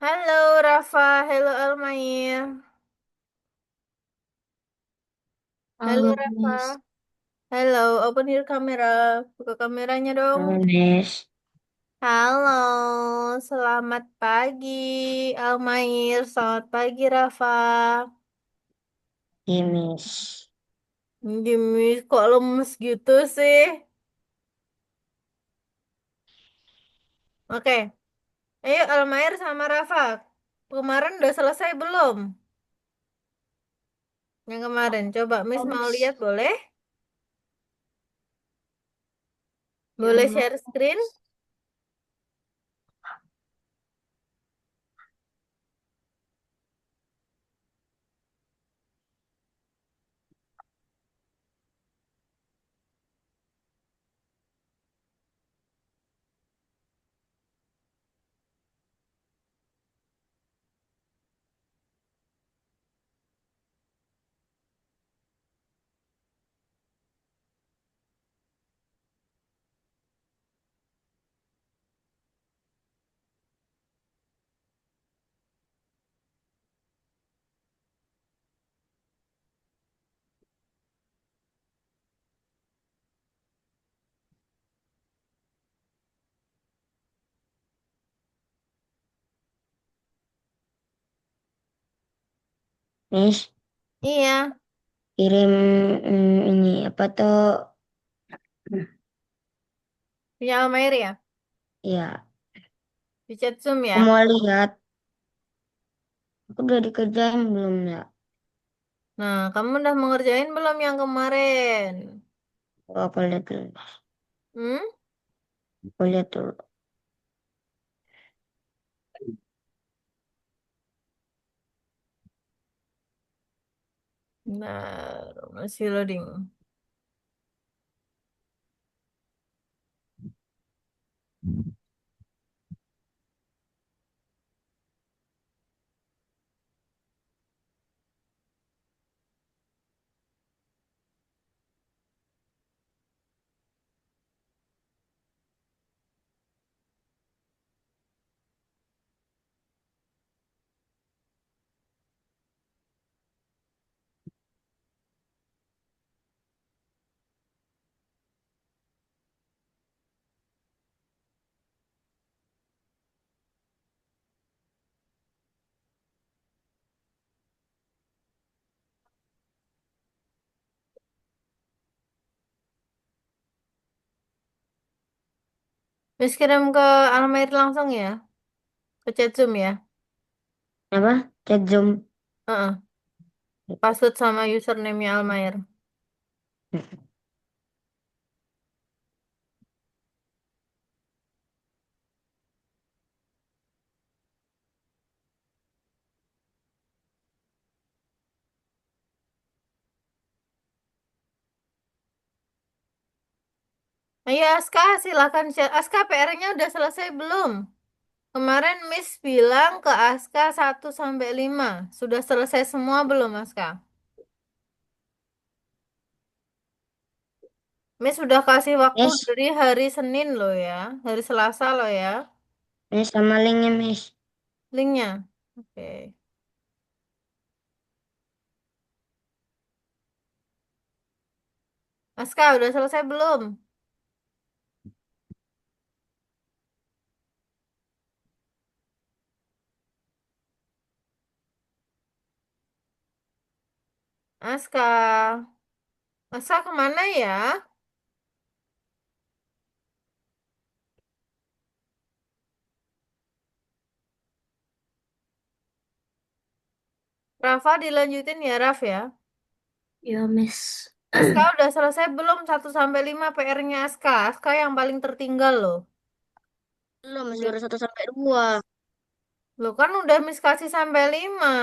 Halo Rafa, halo Almair. Halo Halo, Miss. Rafa. Halo, open your camera. Buka kameranya dong. Halo, Miss. Halo, selamat pagi Almair. Selamat pagi Rafa. Iya, Miss. Gini, kok lemes gitu sih? Oke, ayo Almair sama Rafa. Kemarin udah selesai belum? Yang kemarin, coba Miss Oh, mau lihat Miss. boleh? Ya, Boleh mau. share screen? Miss, Iya, kirim ini apa tuh? punya Almair ya? Ya, Di chat Zoom aku ya? mau lihat. Aku udah dikerjain belum ya? Nah, kamu udah mengerjain belum yang kemarin? Aku lihat dulu. Hmm? Aku lihat dulu. Nah, masih loading. Terus kirim ke Almair langsung ya, ke chat Zoom ya. Apa? Chat Zoom. Heeh. Password sama username-nya Almair. Ayo Aska, silakan share. Aska, PR-nya udah selesai belum? Kemarin Miss bilang ke Aska 1 sampai 5. Sudah selesai semua belum, Aska? Miss sudah kasih waktu Miss, dari hari Senin loh ya. Hari Selasa loh ya. Miss sama linknya, Miss. Linknya. Oke. Aska, udah selesai belum? Aska. Aska kemana ya? Rafa dilanjutin ya, Raf ya. Ya, Miss. Aska udah selesai belum 1 sampai 5 PR-nya Aska? Aska yang paling tertinggal loh. Belum, masih Udah. ada 1 sampai 2. Loh kan udah Miss kasih sampai 5.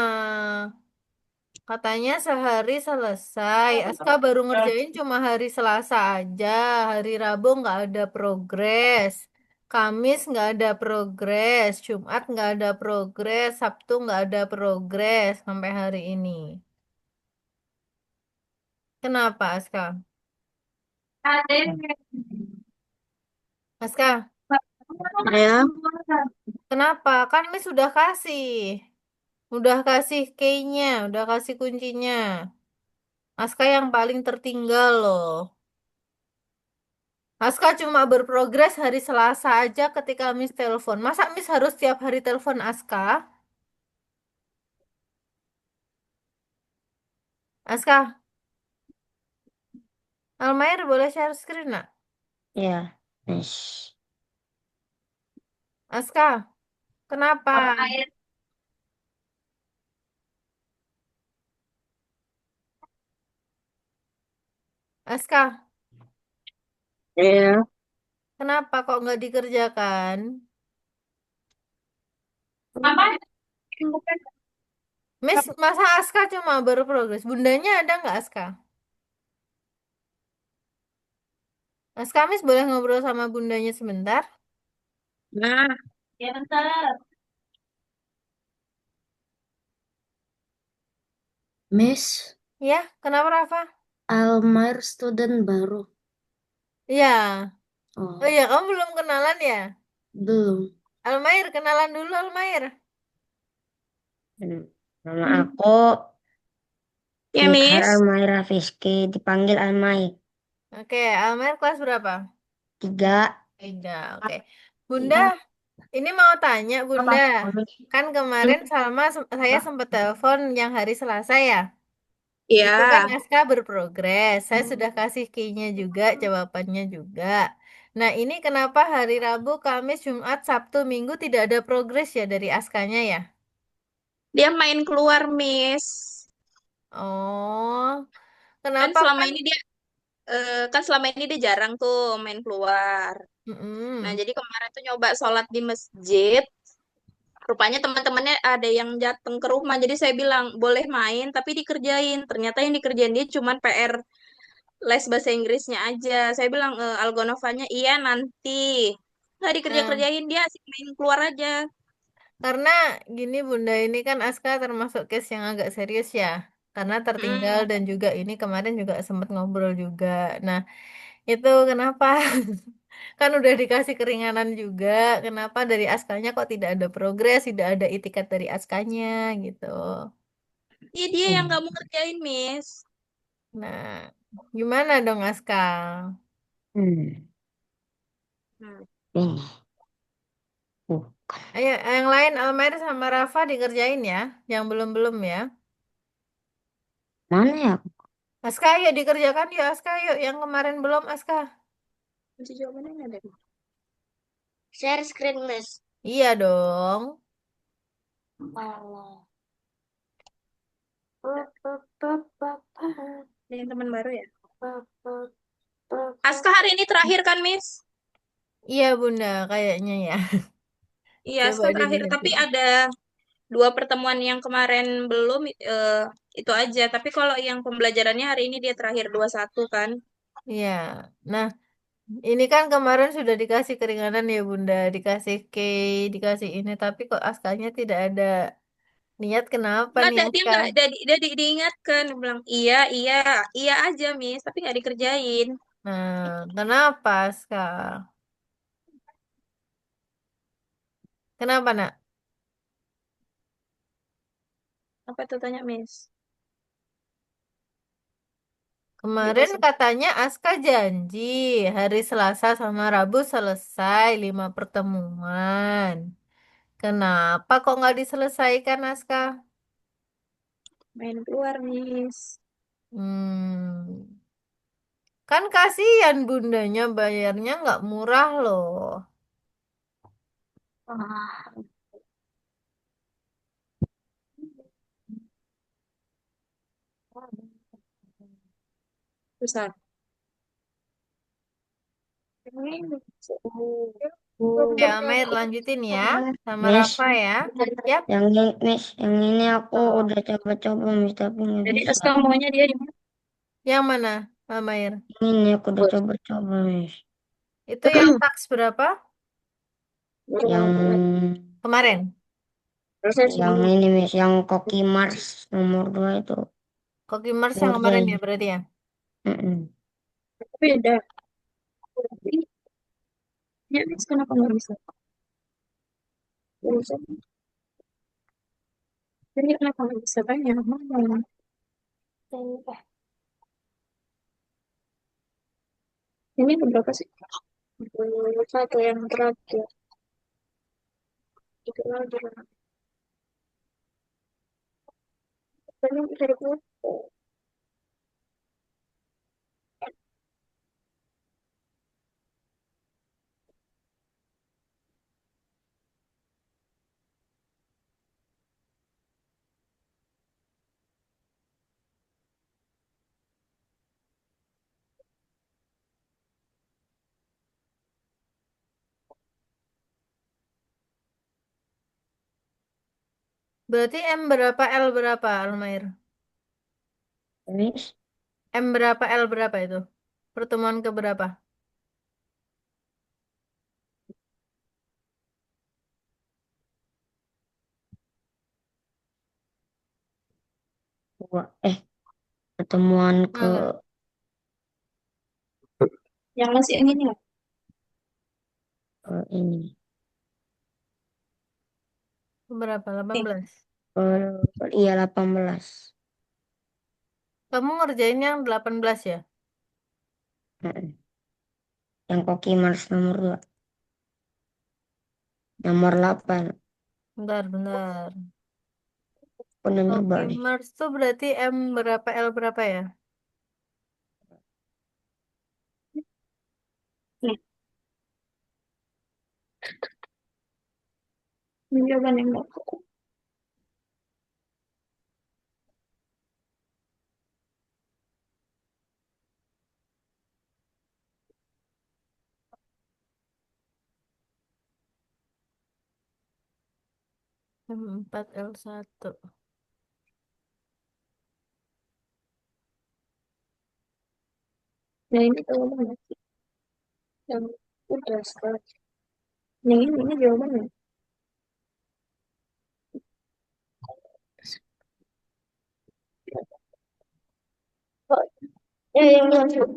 Katanya sehari selesai. Aska baru ngerjain cuma hari Selasa aja. Hari Rabu nggak ada progres. Kamis nggak ada progres. Jumat nggak ada progres. Sabtu nggak ada progres sampai hari ini. Kenapa Aska? Aska, Ya, Kenapa? Kan Miss sudah kasih. Udah kasih key-nya, udah kasih kuncinya. Aska yang paling tertinggal loh. Aska cuma berprogres hari Selasa aja ketika Miss telepon. Masa Miss harus tiap hari telepon Aska? Aska, Almair boleh share screen nak? Ya, Miss. Aska, kenapa? Aska, Ya. kenapa kok nggak dikerjakan? Apa? Miss, masa Aska cuma berprogres? Bundanya ada nggak Aska? Aska, Miss boleh ngobrol sama bundanya sebentar? Nah, ya bentar. Miss, Ya, kenapa Rafa? Almar student baru. Iya. Oh Oh, iya, kamu belum kenalan ya? belum. Almair, kenalan dulu Almair. Hmm. Nama aku Ya, Nithar Miss. Almaira Fiski, dipanggil Almay. Oke, Almair kelas berapa? 3. Tiga, oke. Bunda, ini mau tanya Bunda. Kan kemarin saya sempat telepon yang hari Selasa ya. Itu kan Iya. Aska berprogres. Saya sudah kasih key-nya juga, jawabannya juga. Nah, ini kenapa hari Rabu, Kamis, Jumat, Sabtu, Minggu tidak ada progres ya dari Askanya ya? Dia main keluar, Miss. Oh, Kan kenapa selama kan? ini dia kan selama ini dia jarang tuh main keluar. Nah, Mm-mm. jadi kemarin tuh nyoba sholat di masjid. Rupanya teman-temannya ada yang datang ke rumah. Jadi saya bilang, boleh main, tapi dikerjain. Ternyata yang dikerjain dia cuman PR les bahasa Inggrisnya aja. Saya bilang, Algonovanya iya nanti. Nggak Nah, dikerja-kerjain, dia asik main keluar aja. karena gini Bunda, ini kan Aska termasuk case yang agak serius ya. Karena tertinggal Mm. dan juga ini kemarin juga sempat ngobrol juga. Nah, itu kenapa? Kan udah dikasih keringanan juga. Kenapa dari Askanya kok tidak ada progres, tidak ada itikat dari Askanya gitu. Iya, dia yang Hmm. nggak mau ngerjain, Miss. Nah, gimana dong Aska? Hmm. Hmm. Ini. Uh. Ayo, yang lain Almer sama Rafa dikerjain ya, yang belum-belum ya. Mana ya? Aska, yuk dikerjakan yuk Aska, yuk yang kemarin belum Aska. Kunci jawabannya nggak ada. Share screen, Miss. Iya dong. Allah. Ada yang teman baru ya? Aska hari ini terakhir kan, Miss? Iya Bunda, kayaknya ya. Iya, Coba Aska terakhir. Tapi dilihatin. ada dua pertemuan yang kemarin belum, itu aja. Tapi kalau yang pembelajarannya hari ini dia terakhir 21 kan? Iya. Nah, ini kan kemarin sudah dikasih keringanan ya Bunda, dikasih key, dikasih ini, tapi kok Askanya tidak ada niat kenapa Nggak nih ada, dia Aska? nggak ada, diingatkan. Dia bilang, iya, iya, iya aja, Miss. Tapi nggak dikerjain. Nah, kenapa Aska? Kenapa nak? Apa tuh tanya, Miss? Kemarin Jelasin. katanya Aska janji hari Selasa sama Rabu selesai 5 pertemuan. Kenapa kok nggak diselesaikan Aska? Main keluar, Miss. Hmm, kan kasihan bundanya bayarnya nggak murah loh. Ah. Susah. Ya, Mer lanjutin ya sama Miss, Rafa ya. Yap. yang ini, Miss, yang ini aku Tuh. udah coba-coba, Miss, tapi nggak Jadi bisa. Aska maunya dia di mana? Yang mana, Mer? Ini aku udah coba-coba, Miss. Itu yang taks berapa? Yang Kemarin. ini, Miss, yang Koki Mars nomor 2 itu Koki Mars yang kemarin ya ngerjain. berarti ya. Mm-mm. Beda. Ya, Miss, kenapa nggak bisa? Jadi kenapa nggak bisa banyak? Mana? Ini berapa sih? Satu yang terakhir. Itu lagi. Banyak bisa dibuat. Berarti M berapa, L berapa, Almair? Miss, M berapa, L berapa itu? Pertemuan ke berapa? pertemuan ke Mana? Yang masih yang ini ya? ini Berapa? 18. ke iya 18. Kamu ngerjain yang 18 ya? Heeh. Yang Koki Mars nomor 2. Nomor 8. Bentar, bentar. Aku udah nyoba Oke, nih. Mars tuh berarti M berapa, L berapa ya? Nih, ini jawaban yang enggak. 4L1. Nah, ini jawabannya. Yang udah setelah. Ini jawabannya. Oh, yang langsung.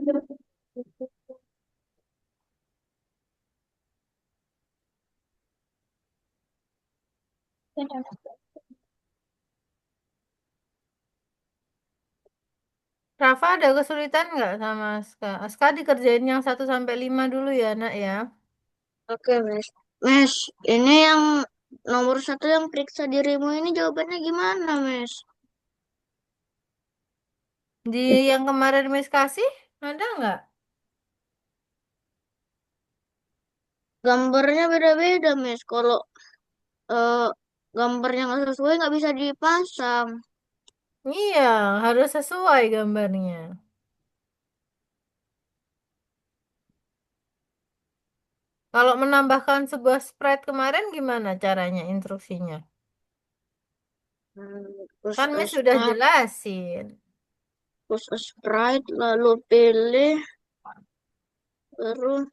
Rafa ada kesulitan nggak sama Aska? Aska dikerjain yang 1 sampai 5 dulu ya, nak ya. Oke, Miss. Miss, ini yang nomor 1 yang periksa dirimu ini jawabannya gimana, Miss? Di yang kemarin Miss kasih, ada nggak? Gambarnya beda-beda, Miss. Kalau eh, gambarnya nggak sesuai nggak bisa dipasang. Iya, harus sesuai gambarnya. Kalau menambahkan sebuah sprite kemarin gimana caranya instruksinya? Push Kan a Miss sudah start, jelasin. push a sprite, lalu pilih, terus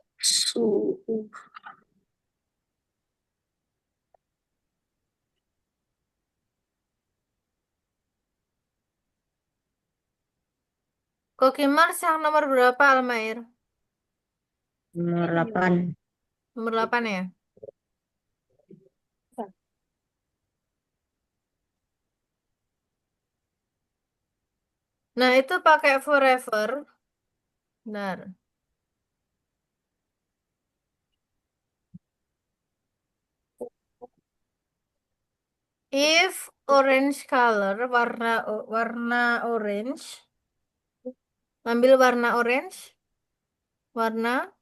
Cookie Mars yang nomor berapa, Almair? nomor 8. Nomor 8 ya? Nah, itu pakai forever. Benar. If orange color, warna orange, ambil warna orange, warna,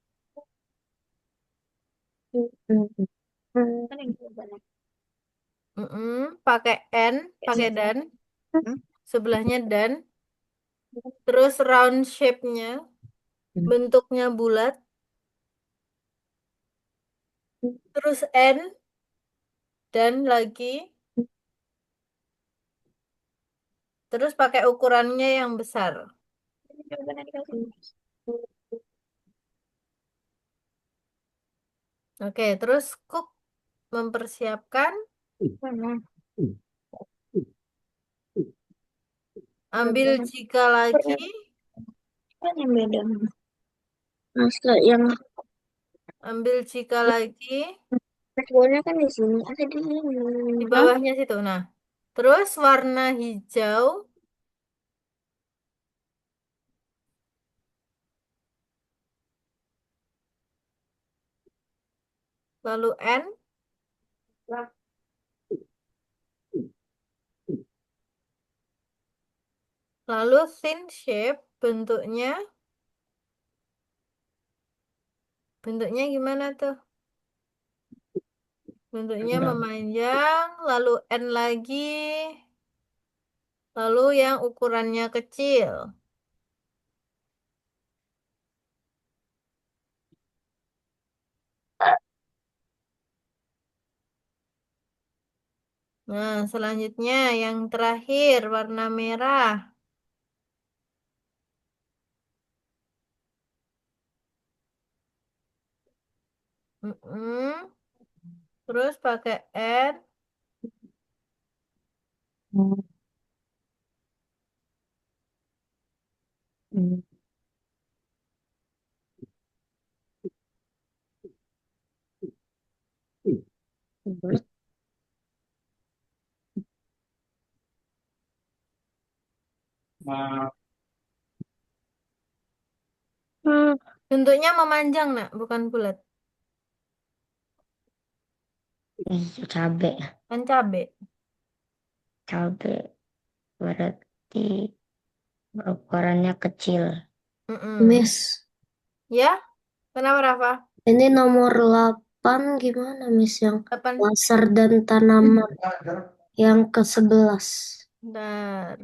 Kan yang jawabannya. pakai N, Kayak pakai sini. dan, sebelahnya dan, terus round shape-nya, bentuknya bulat, terus N, dan lagi, terus pakai ukurannya yang besar. Ini jawabannya dikasih. Oke, terus Cook mempersiapkan, Mana? ambil Jawabannya. jika lagi, Kan yang beda. Masa yang ambil jika lagi, Dashboardnya kan di sini. Ada di sini. Di Hah? bawahnya situ. Nah, terus warna hijau, lalu N, lalu thin shape, bentuknya gimana tuh? Bentuknya memanjang, lalu N lagi, lalu yang ukurannya kecil. Nah, selanjutnya yang terakhir warna merah. Mm-mm. Terus pakai N, Hmm, bentuknya memanjang, nak, bukan bulat. cabe. Kan cabe. Cabe berarti ukurannya kecil. Mm-mm. Miss, Ya, kenapa Rafa? ini nomor 8 gimana, Miss? Yang Kapan? laser dan tanaman. Yang ke-11. Bentar.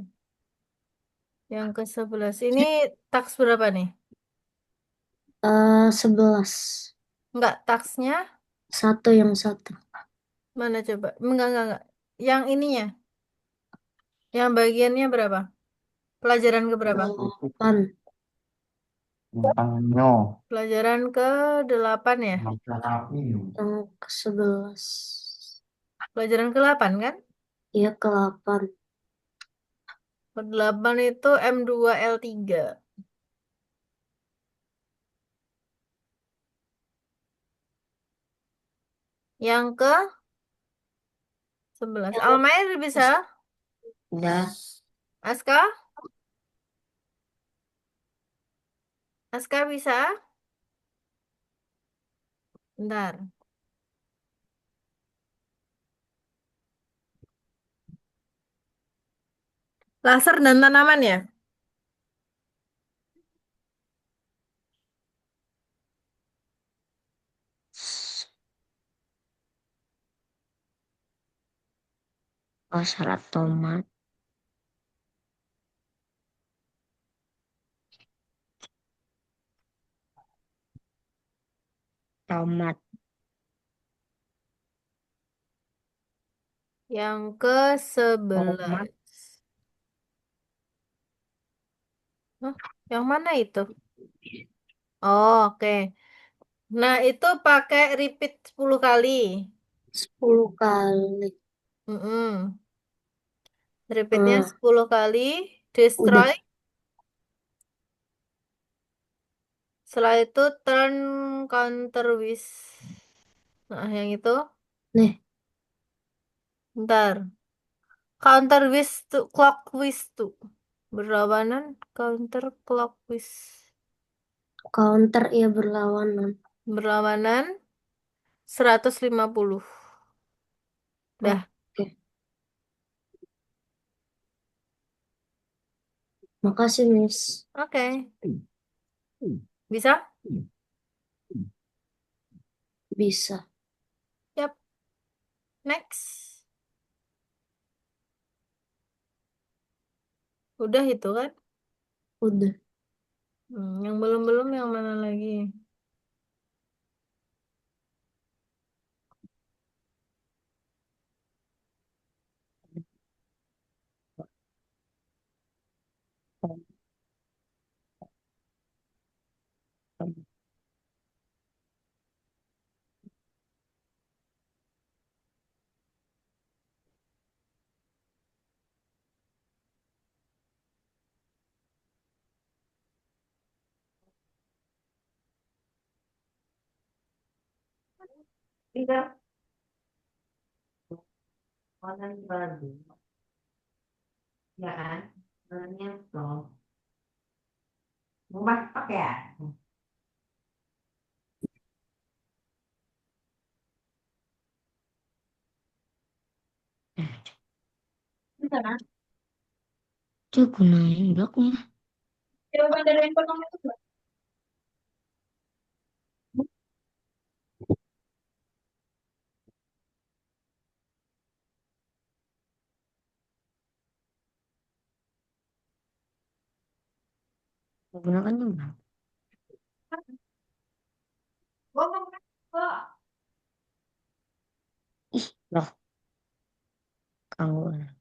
Yang ke-11 ini taks berapa nih? 11. Enggak, taksnya Satu yang satu. mana coba? Enggak. Yang ininya, yang bagiannya berapa? Pelajaran ke berapa? 8. Pelajaran ke-8 ya? Yang ke-11. Pelajaran ke-8 kan? Iya, ke-8. Ke-8 itu M2L3. Yang ke-11. Yang Almair bisa? udah. Aska? Aska bisa? Bentar. Laser dan tanaman ya? Oh, salah tomat. Tomat. Yang ke-11. Tomat. Hah? Yang mana itu? Oh, oke. Nah, itu pakai repeat 10 kali. 10 kali. Mm-mm. Repeatnya Ah, 10 kali. Destroy. udah. Setelah itu turn counter wish. Nah, yang itu. Nih, Ntar. Counter wish to clock wish to. Berlawanan counter clock wish. counter ya berlawanan. Berlawanan 150. Dah. Oke. Makasih, Miss. Oke. Bisa? Bisa. Yap. Next. Udah itu kan? Udah. Yang belum-belum yang mana lagi? Iya. Online baru, ya kan? Nyemplung. Mau pakai ya? Sana. Cuk, gunain bloknya. Coba dari handphone kamu itu. Gunakan juga. Ngomong kok. Ih, loh, gangguan.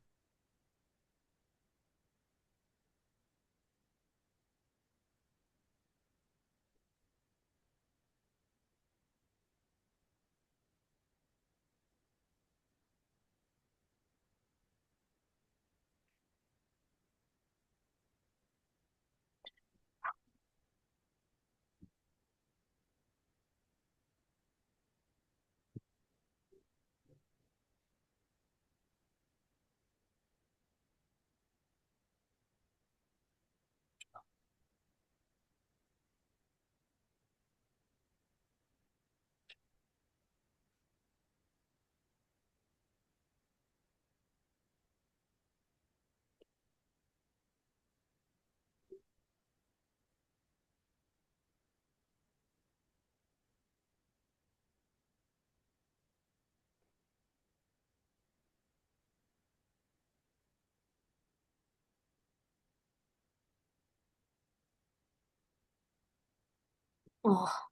Oh,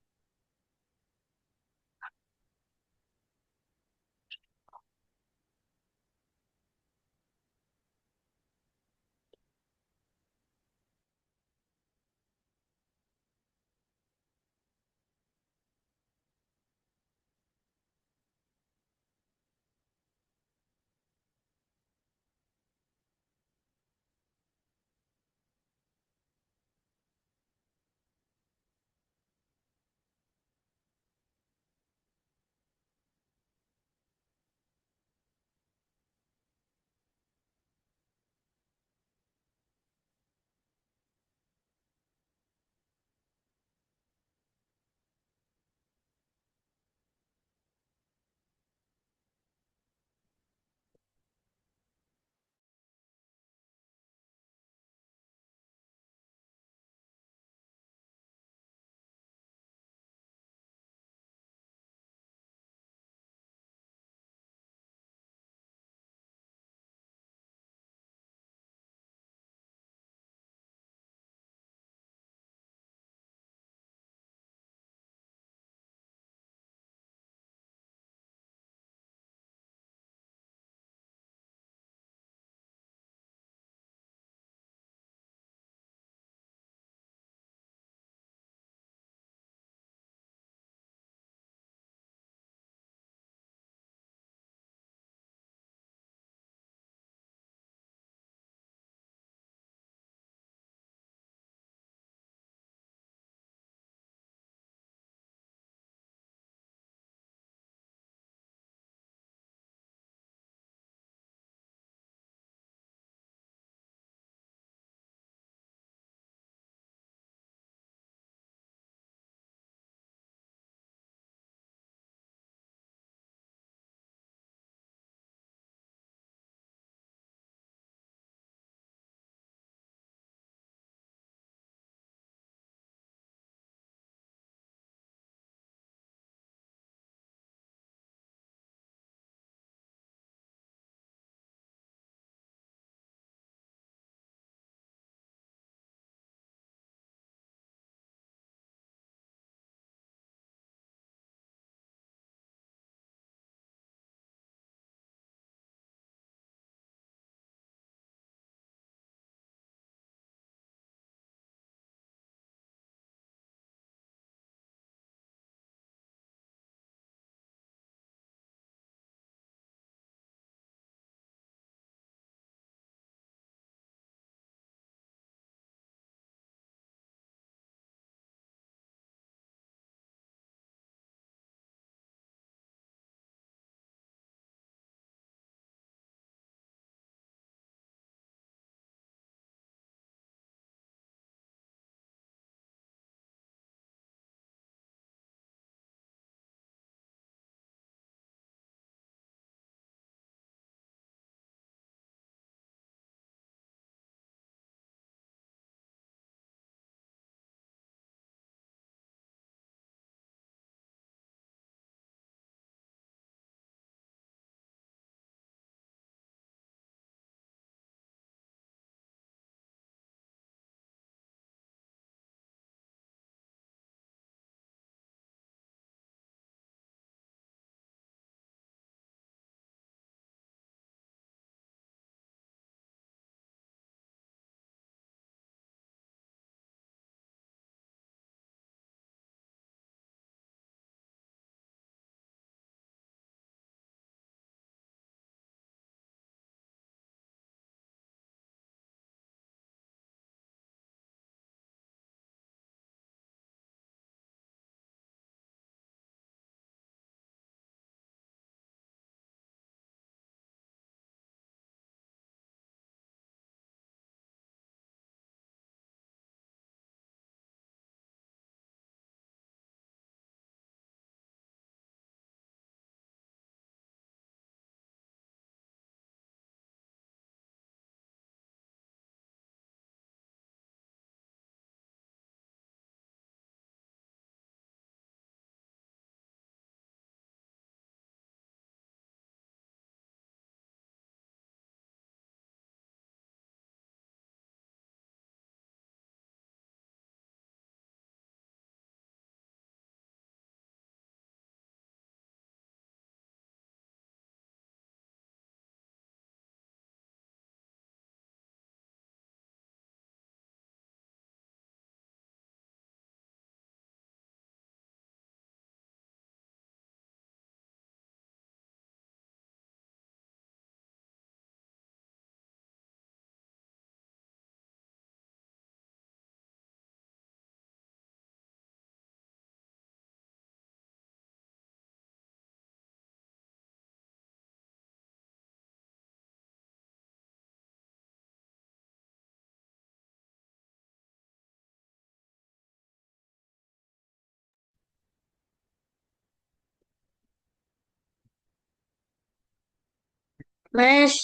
Mes,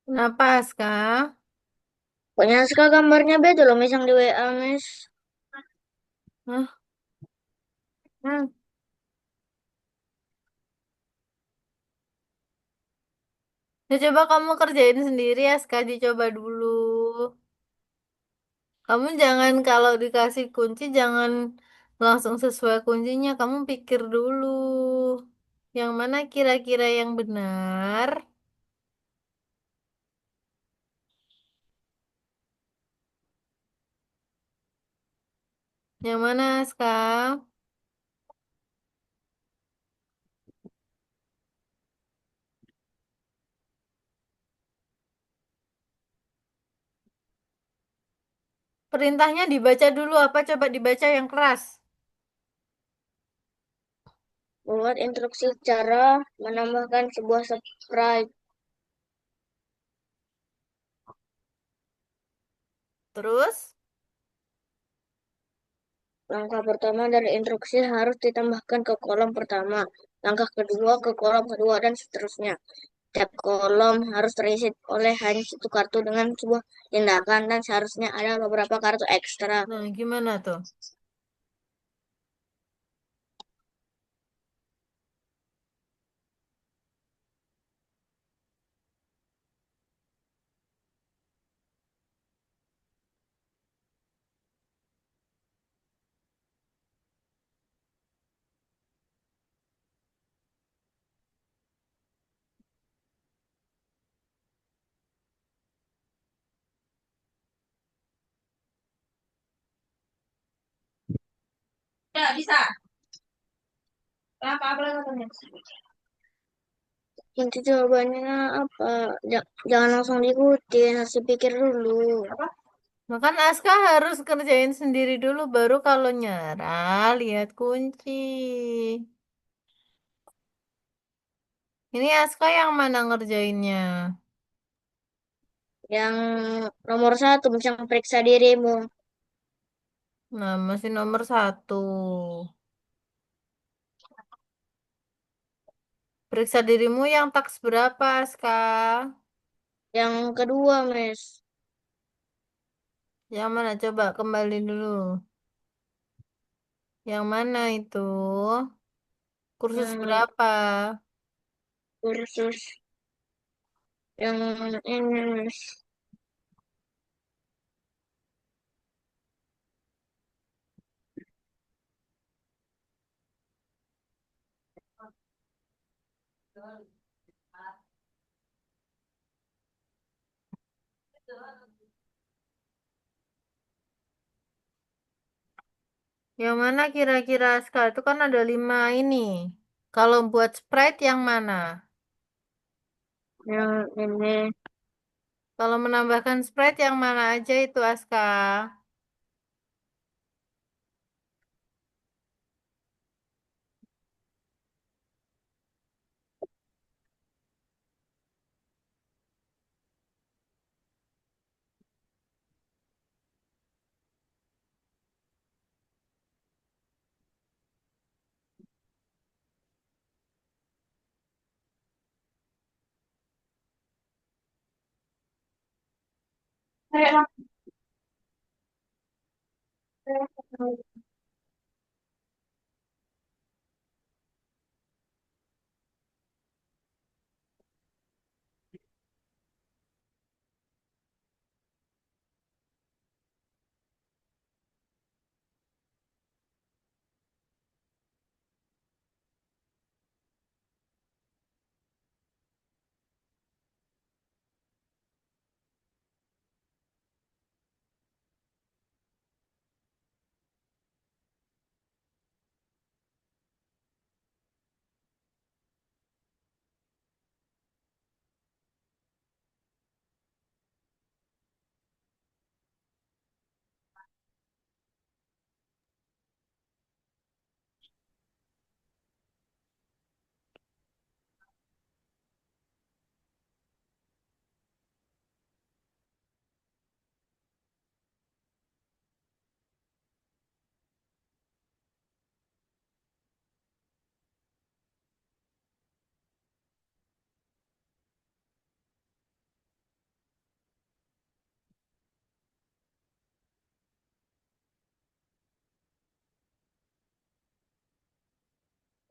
Kenapa, Aska? punya Aska gambarnya beda loh, Mes, yang di WA, Mes. Hah? Hmm. Ya, coba kamu kerjain sendiri, Aska. Dicoba dulu. Kamu jangan kalau dikasih kunci, jangan langsung sesuai kuncinya. Kamu pikir dulu. Yang mana kira-kira yang benar? Yang mana, Aska? Perintahnya dibaca dulu. Apa coba dibaca yang keras? Buat instruksi cara menambahkan sebuah sprite. Terus? Langkah pertama dari instruksi harus ditambahkan ke kolom pertama. Langkah kedua ke kolom kedua dan seterusnya. Tiap kolom harus terisi oleh hanya satu kartu dengan sebuah tindakan dan seharusnya ada beberapa kartu ekstra. Nah, gimana tuh? Ya, bisa. Kenapa? Apa lagi? Inti jawabannya apa? Jangan langsung diikutin, harus pikir dulu. Makan Aska harus kerjain sendiri dulu, baru kalau nyerah lihat kunci. Ini Aska yang mana ngerjainnya? Yang nomor satu, misalnya periksa dirimu. Nah, masih nomor satu. Periksa dirimu yang taks berapa, Aska? Yang kedua, Mes. Yang mana? Coba kembali dulu. Yang mana itu? Kursus Yang berapa? kursus yang ini, Mes. Yang mana kira-kira, Aska? Itu kan ada 5 ini. Kalau buat Sprite yang mana? Yang ini. Kalau menambahkan Sprite yang mana aja itu, Aska?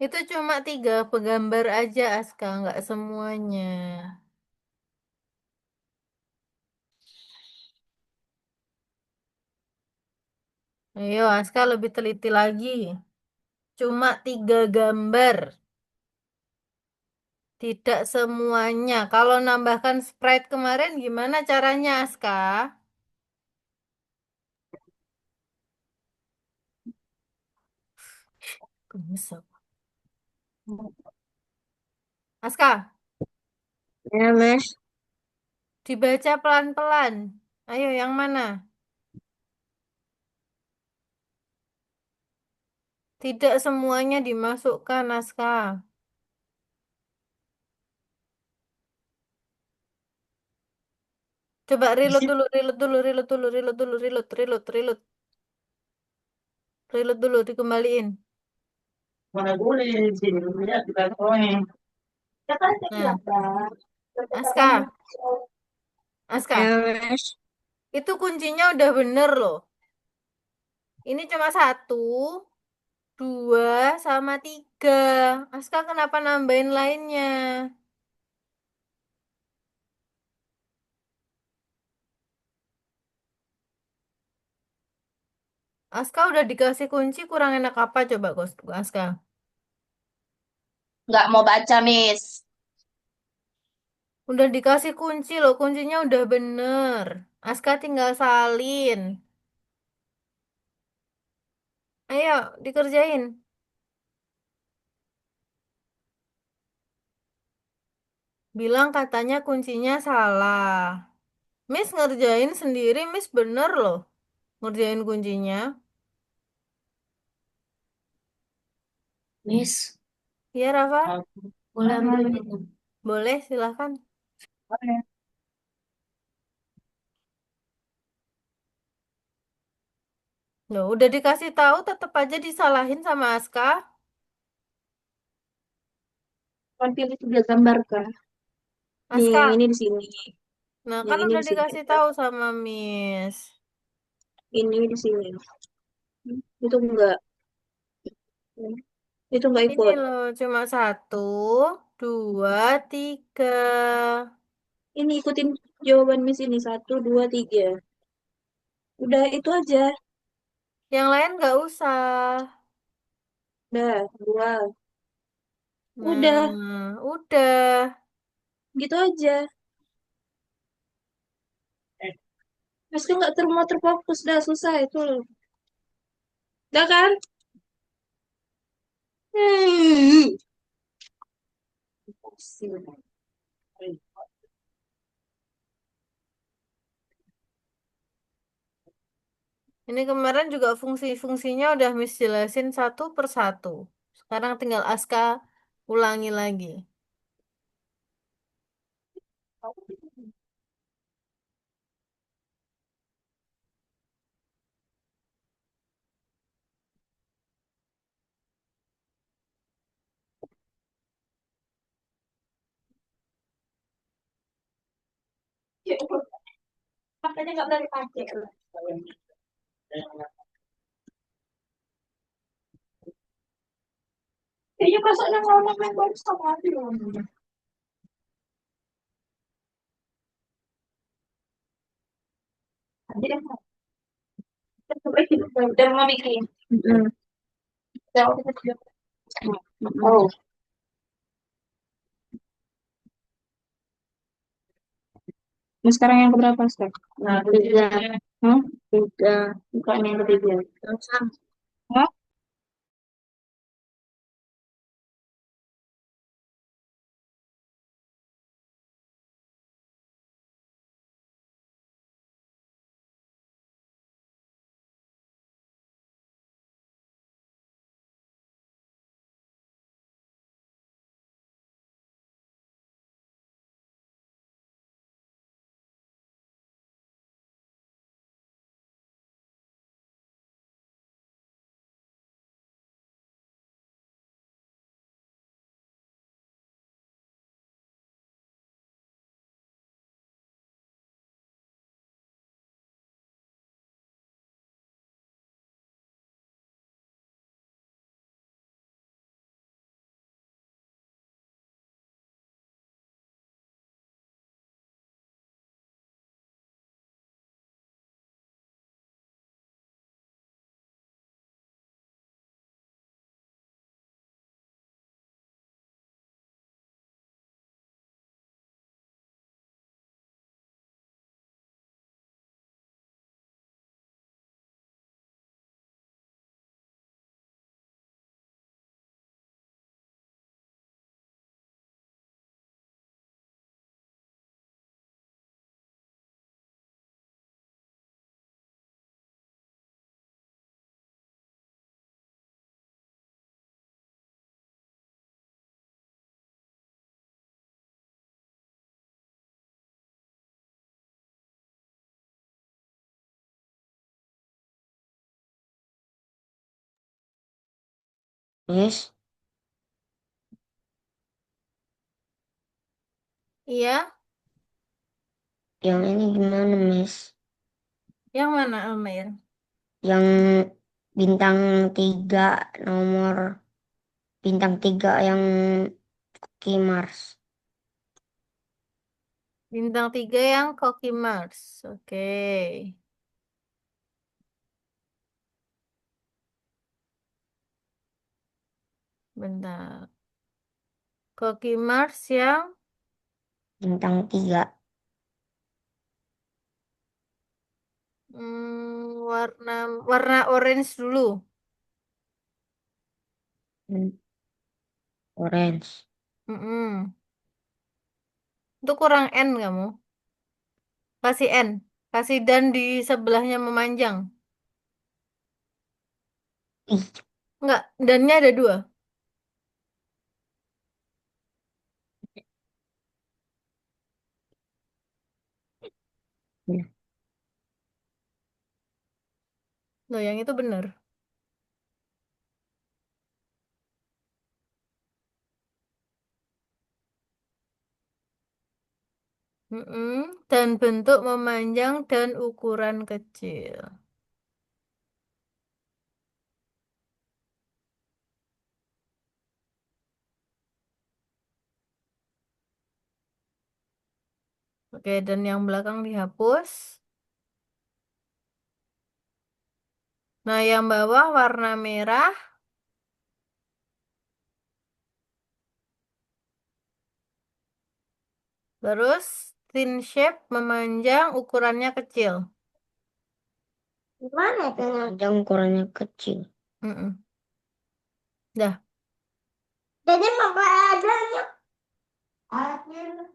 Itu cuma 3 penggambar aja, Aska, nggak semuanya. Ayo, Aska lebih teliti lagi. Cuma 3 gambar, tidak semuanya. Kalau nambahkan sprite kemarin, gimana caranya, Aska? Gemes aku. Aska, Ya, Mas. dibaca pelan-pelan. Ayo, yang mana? Tidak semuanya dimasukkan, Aska. Coba reload dulu, reload dulu, reload dulu, reload dulu, reload, reload, reload, reload dulu, dikembaliin. Mana boleh di sini, lihat kita koin. Ya kan saya Nah, bilang, Kak. Aska, Ya, Aska, Mas. itu kuncinya udah bener loh. Ini cuma 1, 2, sama 3. Aska kenapa nambahin lainnya? Aska udah dikasih kunci, kurang enak apa coba, Aska? Nggak mau baca, Miss. Udah dikasih kunci loh, kuncinya udah bener. Aska tinggal salin. Ayo, dikerjain. Bilang katanya kuncinya salah. Miss ngerjain sendiri, Miss bener loh. Ngerjain kuncinya. Miss, Iya, Rafa? boleh ambil minum. Boleh, silahkan. Boleh. Loh, udah dikasih tahu tetap aja disalahin sama Aska. Kan pilih 3 gambar, Kak. Nih, yang Aska, ini di sini. nah Yang kan ini udah di sini. dikasih tahu sama Miss. Ini di sini. Itu enggak. Itu enggak Ini ikut. loh, cuma 1, 2, 3. Ini ikutin jawaban Miss ini. 1, 2, 3. Udah, itu aja. Yang lain nggak usah. Udah, 2. Udah, Nah, udah. gitu aja. Mas tuh nggak mau terfokus. Dah, susah itu. Udah kan? Hmm. Ini kemarin juga fungsi-fungsinya udah Miss jelasin 1 per 1. Sekarang tinggal Aska ulangi lagi. Makanya nggak boleh dipakai. Kayaknya masuknya ngomong yang baru sama hati. Jadi, udah mau bikin. Udah, udah. Oh, ini sekarang yang keberapa sekarang? Nah, tiga. Hah? Tiga. Bukan yang ketiga. Sama. Hah? Miss, Iya, yang ini gimana, Miss? yang mana Almair? Yang bintang 3 nomor bintang 3 yang Cookie Mars. Bintang 3 yang Cookie Mars. Oke, bentar. Cookie Mars yang Bintang 3. warna warna orange dulu. Orange. Mm-mm. Itu kurang N kamu. Kasih N. Kasih dan di sebelahnya memanjang. Ih, Enggak, dannya ada dua. ya. Loh, yang itu bener. Mm-mm. Dan bentuk memanjang dan ukuran kecil. Oke, dan yang belakang dihapus. Nah, yang bawah warna merah. Terus thin shape memanjang ukurannya kecil. Gimana itu? Panjang ukurannya kecil. Mm-mm. Dah. Jadi pakai adanya alatnya.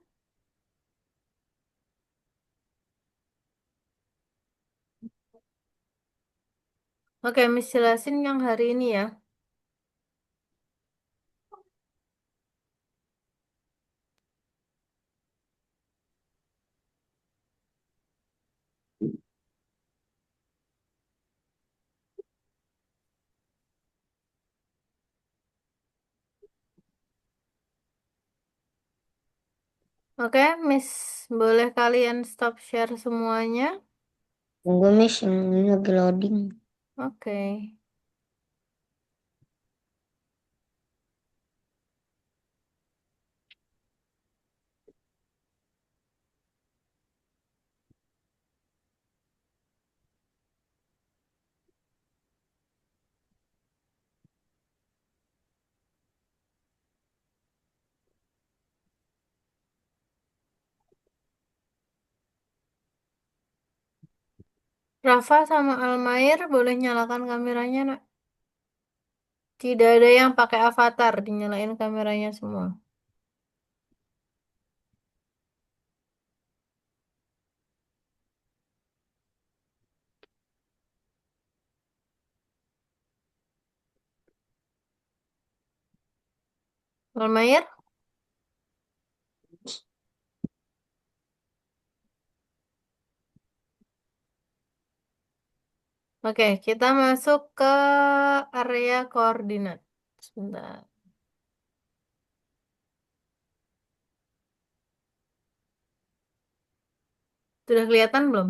Oke, Miss jelasin yang hari ini ya. Oke, Miss, boleh kalian stop share semuanya? Tunggu, Miss, yang ini lagi loading. Oke. Rafa sama Almair boleh nyalakan kameranya, nak. Tidak ada yang pakai avatar, dinyalain kameranya semua. Almair? Oke, kita masuk ke area koordinat. Sebentar. Sudah kelihatan belum?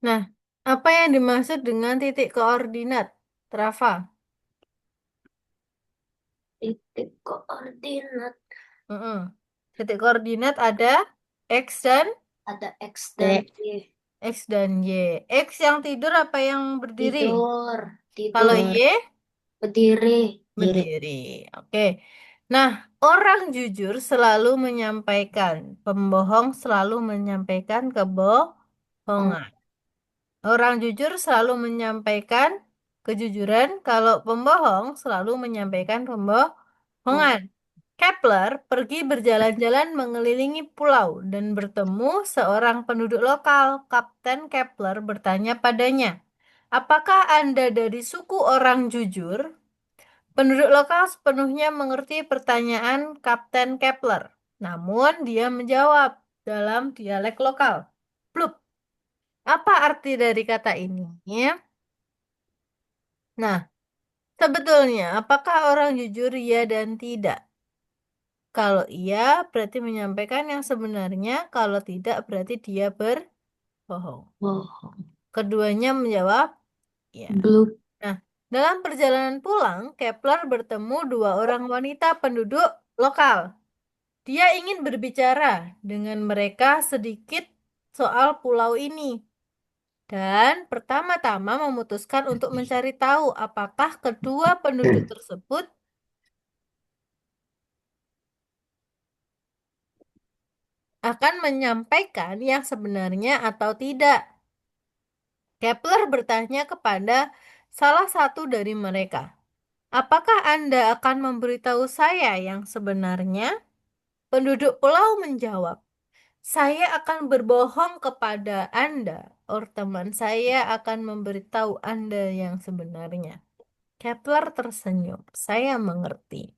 Nah, apa yang dimaksud dengan titik koordinat? Rafa? Titik koordinat. Mm-mm. Titik koordinat ada X dan Ada X dan Y. X dan Y. X yang tidur apa yang berdiri? Tidur. Kalau Tidur. Y Berdiri. Diri. berdiri. Oke. Nah, orang jujur selalu menyampaikan, pembohong selalu menyampaikan Oh, kebohongan. Orang jujur selalu menyampaikan kejujuran, kalau pembohong selalu menyampaikan oh, pembohongan. Kepler pergi berjalan-jalan mengelilingi pulau dan bertemu seorang penduduk lokal. Kapten Kepler bertanya padanya, "Apakah Anda dari suku orang jujur?" Penduduk lokal sepenuhnya mengerti pertanyaan Kapten Kepler. Namun dia menjawab dalam dialek lokal. Plup. Apa arti dari kata ini? Ya. Nah, sebetulnya apakah orang jujur ya dan tidak? Kalau iya, berarti menyampaikan yang sebenarnya. Kalau tidak, berarti dia berbohong. Oh, Keduanya menjawab ya. blue. Nah, dalam perjalanan pulang, Kepler bertemu dua orang wanita penduduk lokal. Dia ingin berbicara dengan mereka sedikit soal pulau ini. Dan pertama-tama memutuskan untuk mencari tahu apakah kedua penduduk tersebut akan menyampaikan yang sebenarnya atau tidak. Kepler bertanya kepada salah satu dari mereka, "Apakah Anda akan memberitahu saya yang sebenarnya?" Penduduk pulau menjawab, "Saya akan berbohong kepada Anda, or teman saya akan memberitahu Anda yang sebenarnya." Kepler tersenyum. "Saya mengerti."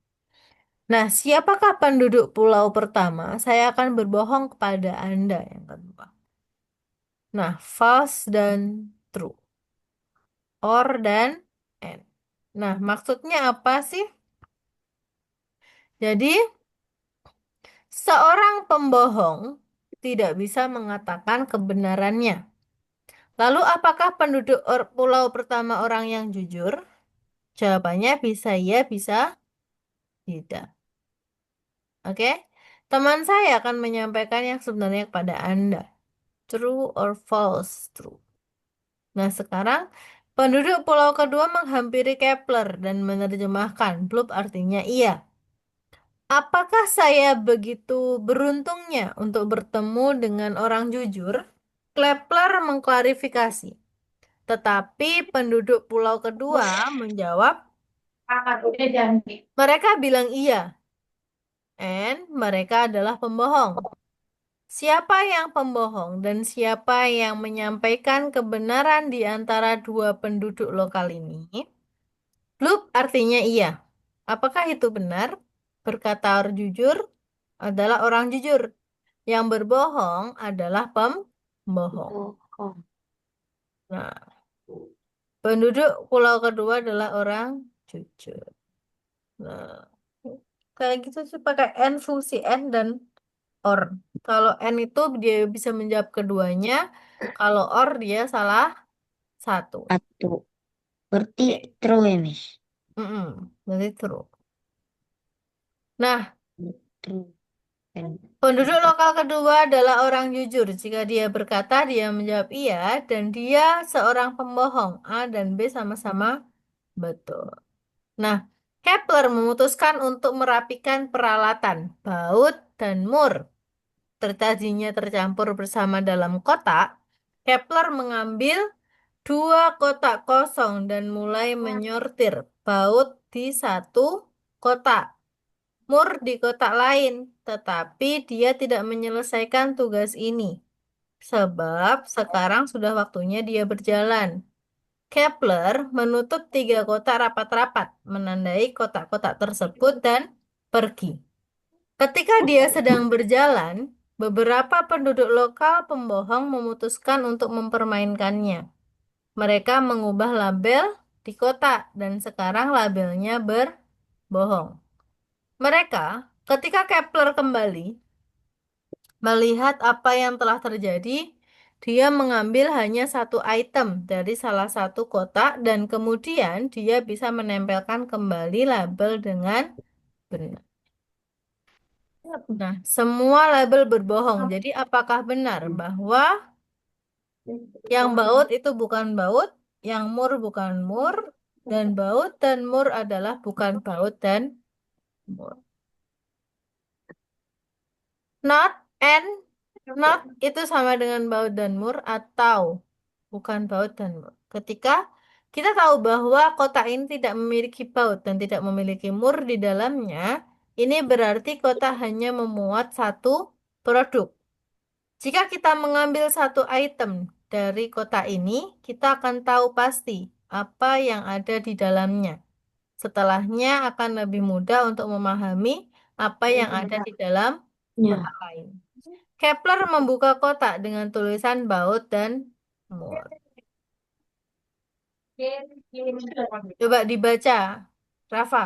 Nah, siapakah penduduk pulau pertama? Saya akan berbohong kepada Anda yang kedua. Nah, false dan true. Or dan and. Nah, maksudnya apa sih? Jadi, seorang pembohong tidak bisa mengatakan kebenarannya. Lalu, apakah penduduk pulau pertama orang yang jujur? Jawabannya bisa ya, bisa tidak. Oke? Teman saya akan menyampaikan yang sebenarnya kepada Anda. True or false? True. Nah, sekarang penduduk pulau kedua menghampiri Kepler dan menerjemahkan. Blub artinya iya. Apakah saya begitu beruntungnya untuk bertemu dengan orang jujur? Kepler mengklarifikasi. Tetapi penduduk pulau kedua menjawab, mereka bilang iya, and mereka adalah pembohong. Siapa yang pembohong dan siapa yang menyampaikan kebenaran di antara dua penduduk lokal ini? Blub artinya iya. Apakah itu benar? Berkata orang jujur adalah orang jujur. Yang berbohong adalah pembohong. Oh, Nah, penduduk pulau kedua adalah orang jujur. Nah, kayak gitu sih pakai N, fungsi N dan or. Kalau N itu dia bisa menjawab keduanya. Kalau or dia salah satu. satu. Berarti true ya, Miss? Berarti true. Nah, True. And penduduk lokal kedua adalah orang jujur. Jika dia berkata, dia menjawab iya, dan dia seorang pembohong. A dan B sama-sama betul. Nah, Kepler memutuskan untuk merapikan peralatan baut dan mur. Tadinya tercampur bersama dalam kotak, Kepler mengambil dua kotak kosong dan mulai menyortir baut di satu kotak, mur di kotak lain. Tetapi dia tidak menyelesaikan tugas ini, sebab sekarang sudah waktunya dia berjalan. Kepler menutup tiga kotak rapat-rapat, menandai kotak-kotak tersebut dan pergi. Ketika dia sedang berjalan, beberapa penduduk lokal pembohong memutuskan untuk mempermainkannya. Mereka mengubah label di kotak dan sekarang labelnya berbohong. Mereka, ketika Kepler kembali, melihat apa yang telah terjadi, dia mengambil hanya satu item dari salah satu kotak dan kemudian dia bisa menempelkan kembali label dengan benar. Nah, semua label berbohong. Jadi, apakah benar bahwa yang baut itu bukan baut, yang mur bukan mur, dan baut dan mur adalah bukan baut dan mur? Not and not itu sama dengan baut dan mur atau bukan baut dan mur. Ketika kita tahu bahwa kotak ini tidak memiliki baut dan tidak memiliki mur di dalamnya, ini berarti kotak hanya memuat satu produk. Jika kita mengambil satu item dari kotak ini, kita akan tahu pasti apa yang ada di dalamnya. Setelahnya akan lebih mudah untuk memahami apa yang ada di dalam ya. kotak lain. Kepler membuka kotak dengan tulisan baut dan More. Coba dibaca, Rafa.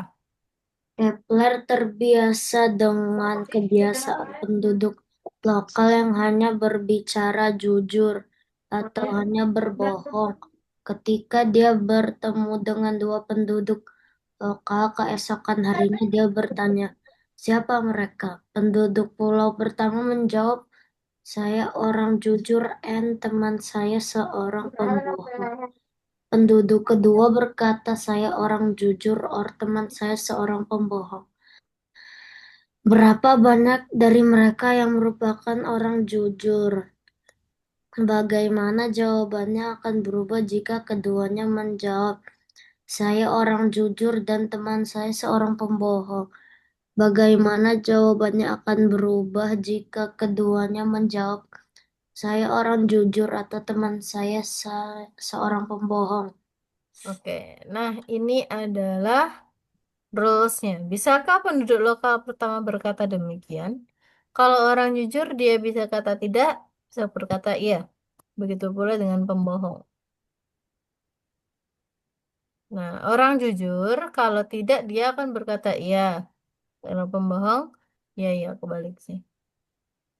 Kepler terbiasa dengan kebiasaan penduduk lokal yang hanya berbicara jujur atau hanya berbohong. Ketika dia bertemu dengan dua penduduk lokal keesokan harinya, dia bertanya, "Siapa mereka?" Penduduk pulau pertama menjawab, "Saya orang jujur dan teman saya seorang pembohong." Penduduk kedua berkata, "Saya orang jujur, or teman saya seorang pembohong." Berapa banyak dari mereka yang merupakan orang jujur? Bagaimana jawabannya akan berubah jika keduanya menjawab, "Saya orang jujur dan teman saya seorang pembohong." Bagaimana jawabannya akan berubah jika keduanya menjawab, "Saya orang jujur atau teman saya seorang pembohong." Oke, nah ini adalah rules-nya. Bisakah penduduk lokal pertama berkata demikian? Kalau orang jujur, dia bisa kata tidak, bisa berkata iya. Begitu pula dengan pembohong. Nah, orang jujur, kalau tidak, dia akan berkata iya. Kalau pembohong, ya ya, kebalik sih.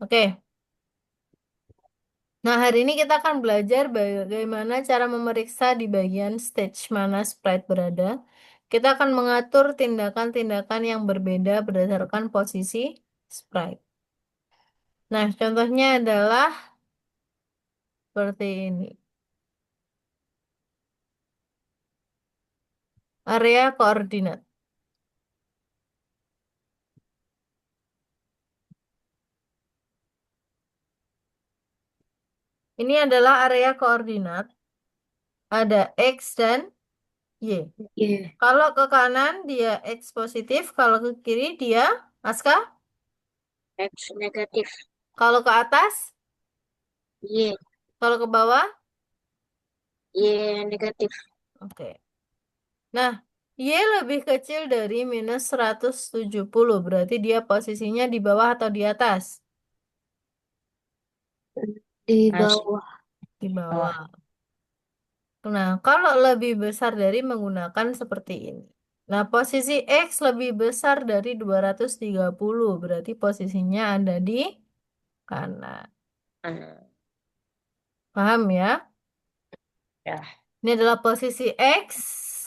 Oke, nah hari ini kita akan belajar bagaimana cara memeriksa di bagian stage mana sprite berada. Kita akan mengatur tindakan-tindakan yang berbeda berdasarkan posisi sprite. Nah, contohnya adalah seperti ini. Area koordinat. Ini adalah area koordinat. Ada X dan Y. Iya, Kalau ke kanan dia X positif, kalau ke kiri dia, Aska? X negatif. Kalau ke atas, Y. kalau ke bawah, Y negatif. oke. Nah, Y lebih kecil dari minus 170, berarti dia posisinya di bawah atau di atas? di Mas. bawah. Di Bawah. bawah. Nah, kalau lebih besar dari menggunakan seperti ini. Nah, posisi X lebih besar dari 230, berarti posisinya ada di kanan. Kanan. Paham ya? Ya. Ini adalah posisi X.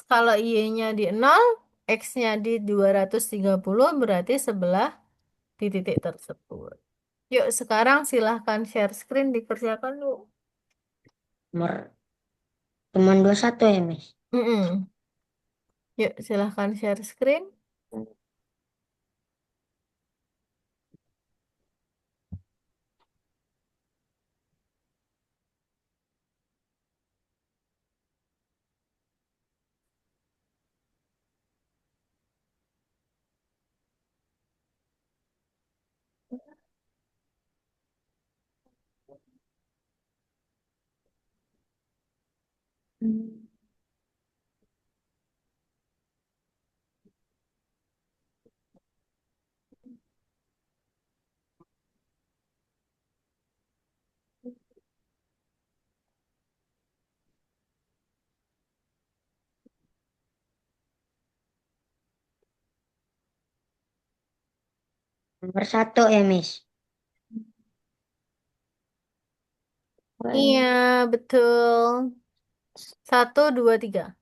Kalau Y-nya di 0, X-nya di 230, berarti sebelah di titik tersebut. Yuk, sekarang silahkan share screen, dikerjakan dulu. Nomor cuman 21 ya, Miss? Mm-mm. Yuk, silahkan share screen. Nomor 1 ya, Miss? Iya, betul. Satu, dua, tiga,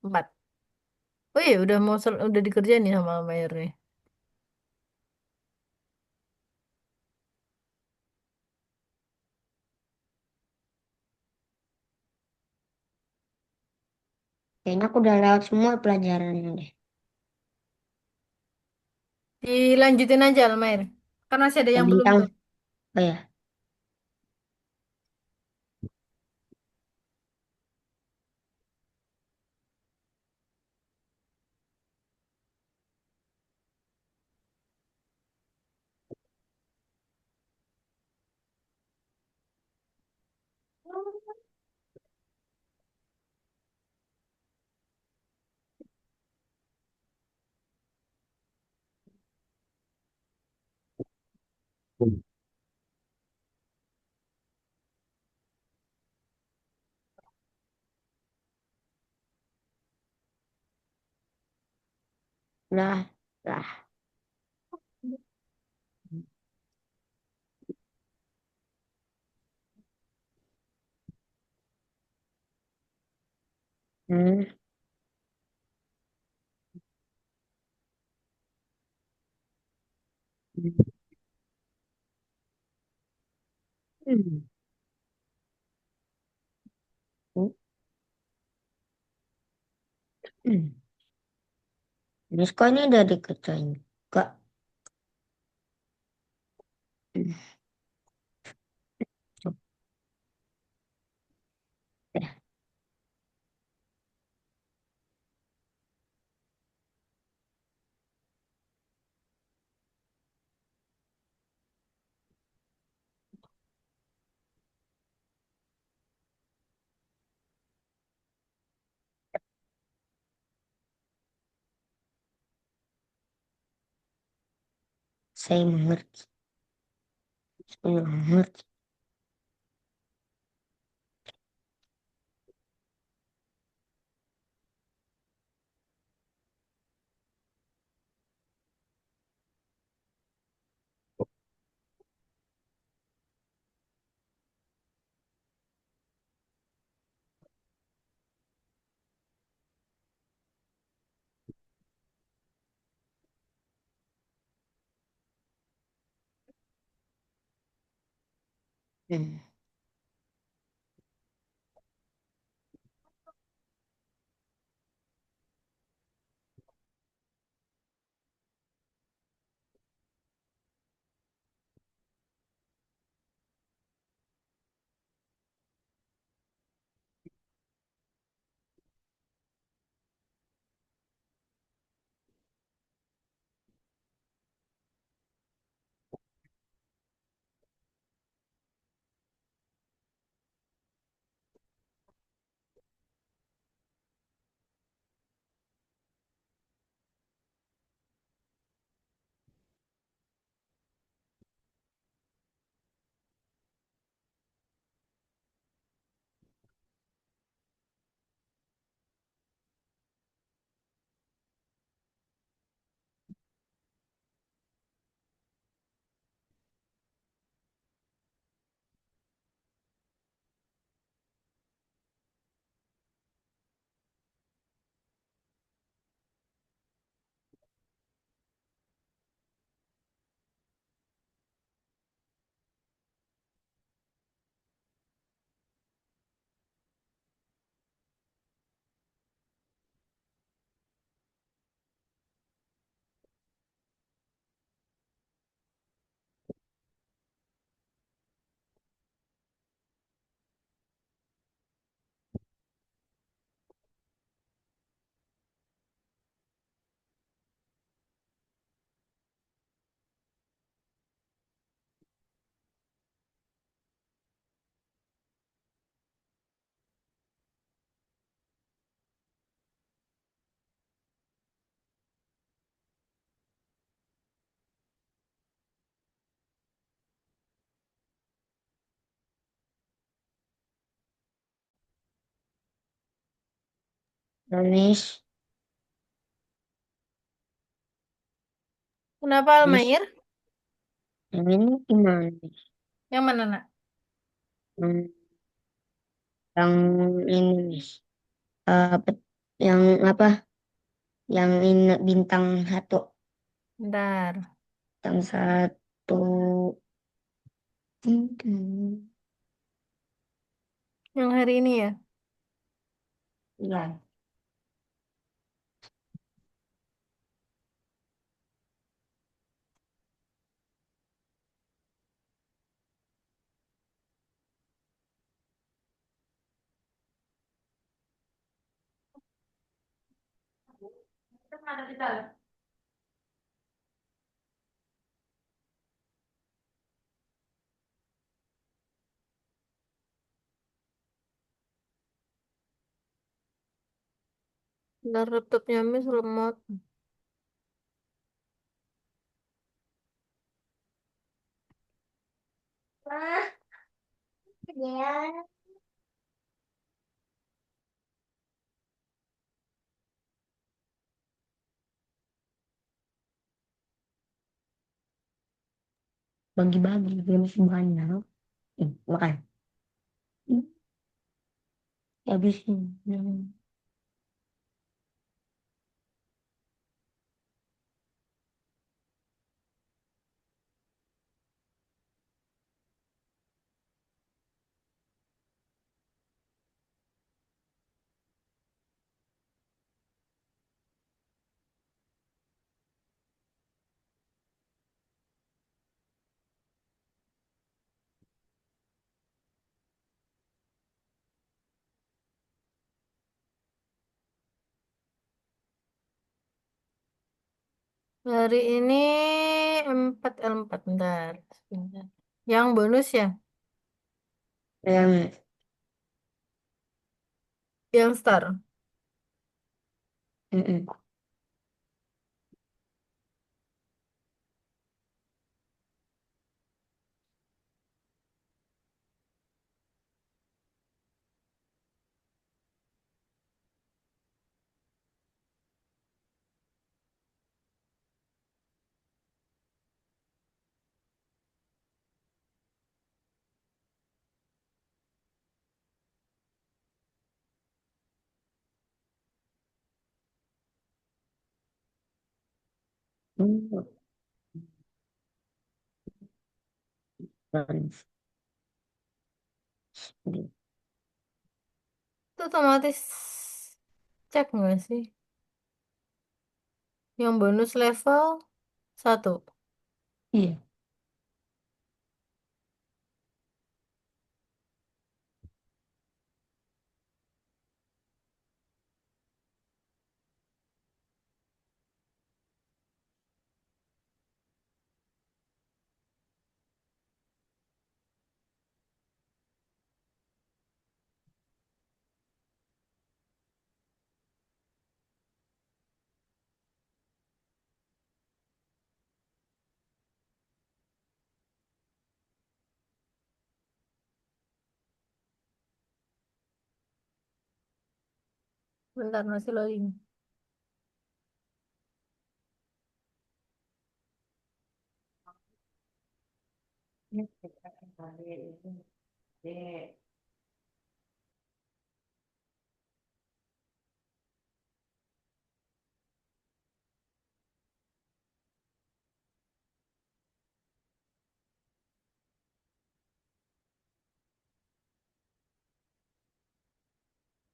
empat. Oh iya, udah dikerjain nih sama Mayer nih. Kayaknya aku udah lewat semua pelajarannya deh. Dilanjutin aja, Mayer. Kan masih ada yang belum Bintang. tuh. Oh ya. Lah, lah. Hmm. Hmm. Hmm. Terus kok ini udah dikerjain? Kak. Hmm. Coba deh. Saya mengerti. Saya mengerti. Hmm. Miss, Kenapa Miss, Almair? yang ini gimana, Miss? Yang mana, nak? Hmm, yang ini, Miss. Yang apa? Yang ini bintang satu. Bentar. Bintang satu. Hmm. Yang hari ini ya? Ya, Bentar, laptopnya Miss lemot. ya. bagi-bagi games banyak. Makan. Habisin. Hari ini 4L4 bentar. Sebentar. Yang bonus ya? Em, Yang star. mm-mm. Hmm, bukan. Itu otomatis cek nggak sih? Yang bonus level 1. Iya. Bentar masih loading.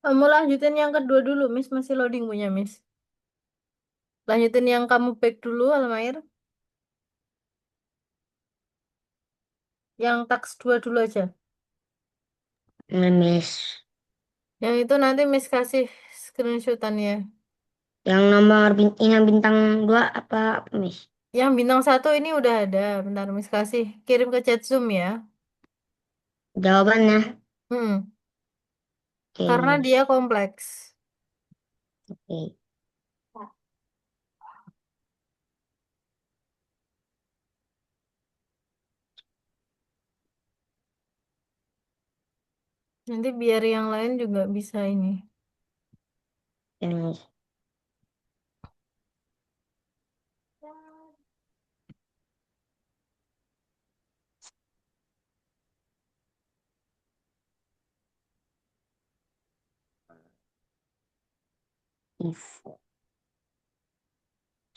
Kamu lanjutin yang kedua dulu, Miss. Masih loading punya, Miss. Lanjutin yang kamu back dulu, Almair. Yang tax 2 dulu aja. Ngemis. Yang itu nanti Miss kasih screenshotannya. Yang bintang 2 apa, Miss? Yang bintang 1 ini udah ada. Bentar, Miss kasih. Kirim ke chat Zoom ya. Jawabannya. Hmm, Oke, karena Miss. dia kompleks. Oke. Nanti biar yang lain juga bisa ini. Oke, Miss. Info.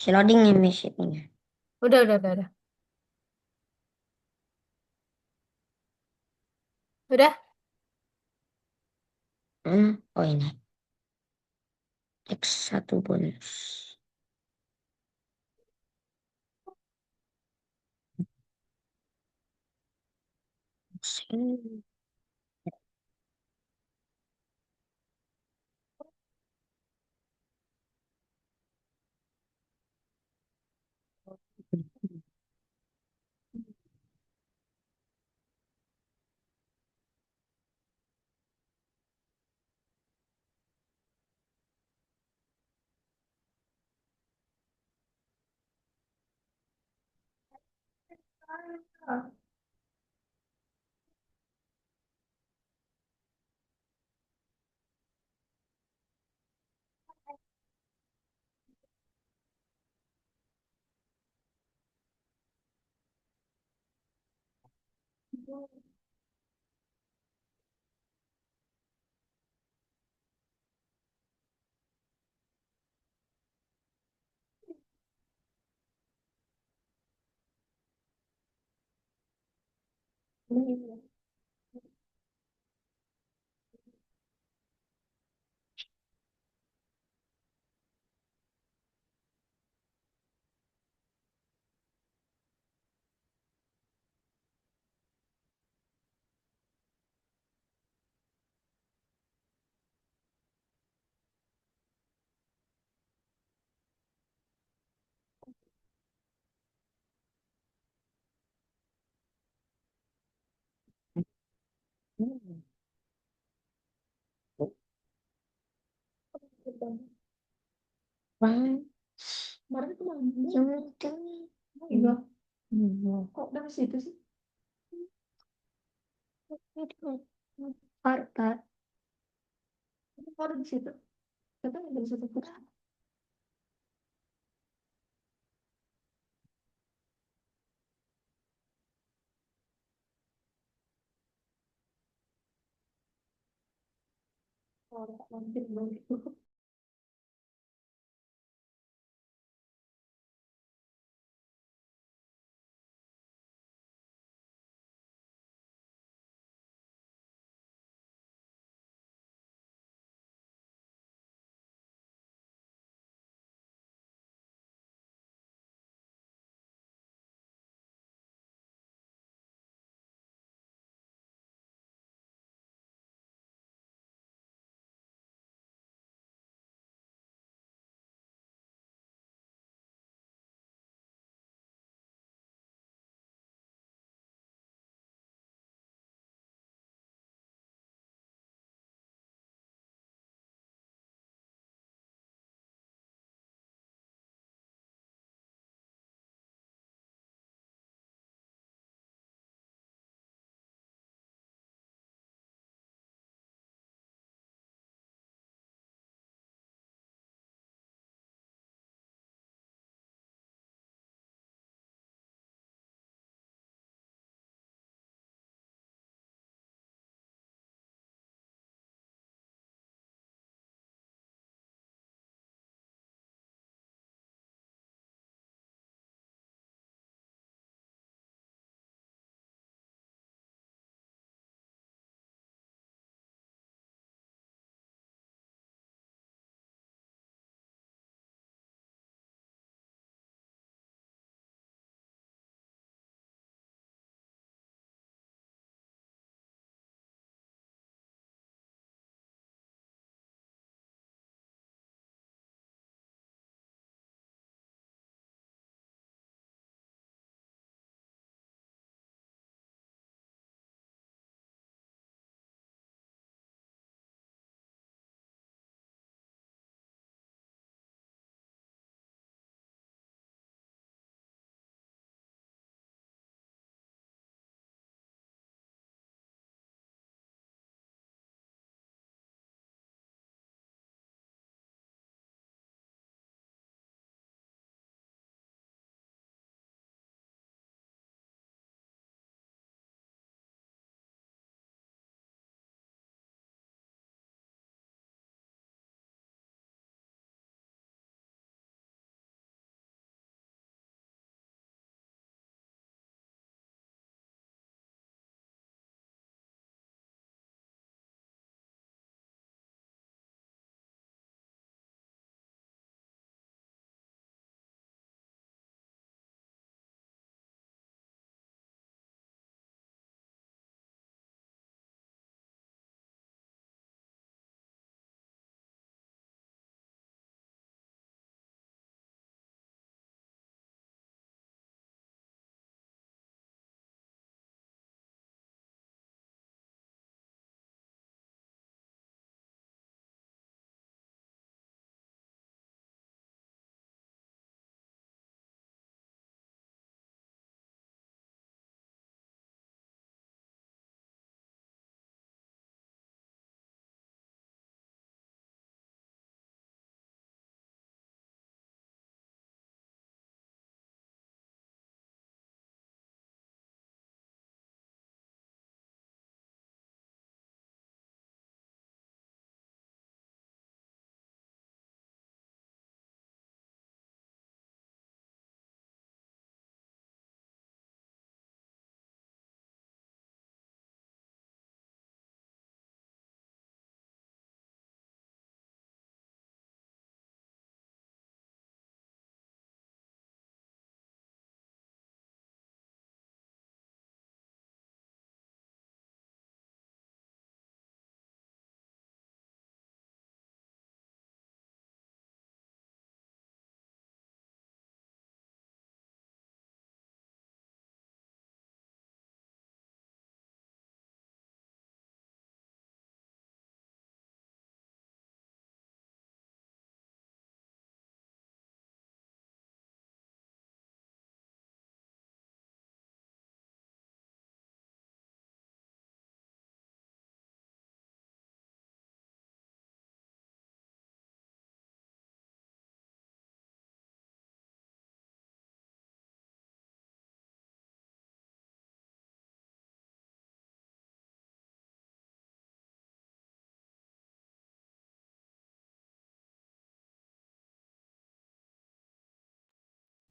Si loading ya, Miss, itunya. Udah. Udah? Oh ini. X1 bonus. Hmm. Wah, Kemarin itu malam yang penting. oh iya, Hmm. kok dari situ sih? Itu Farta. Kok ada di situ? Katanya dari situ. Oh, mampir dong gitu.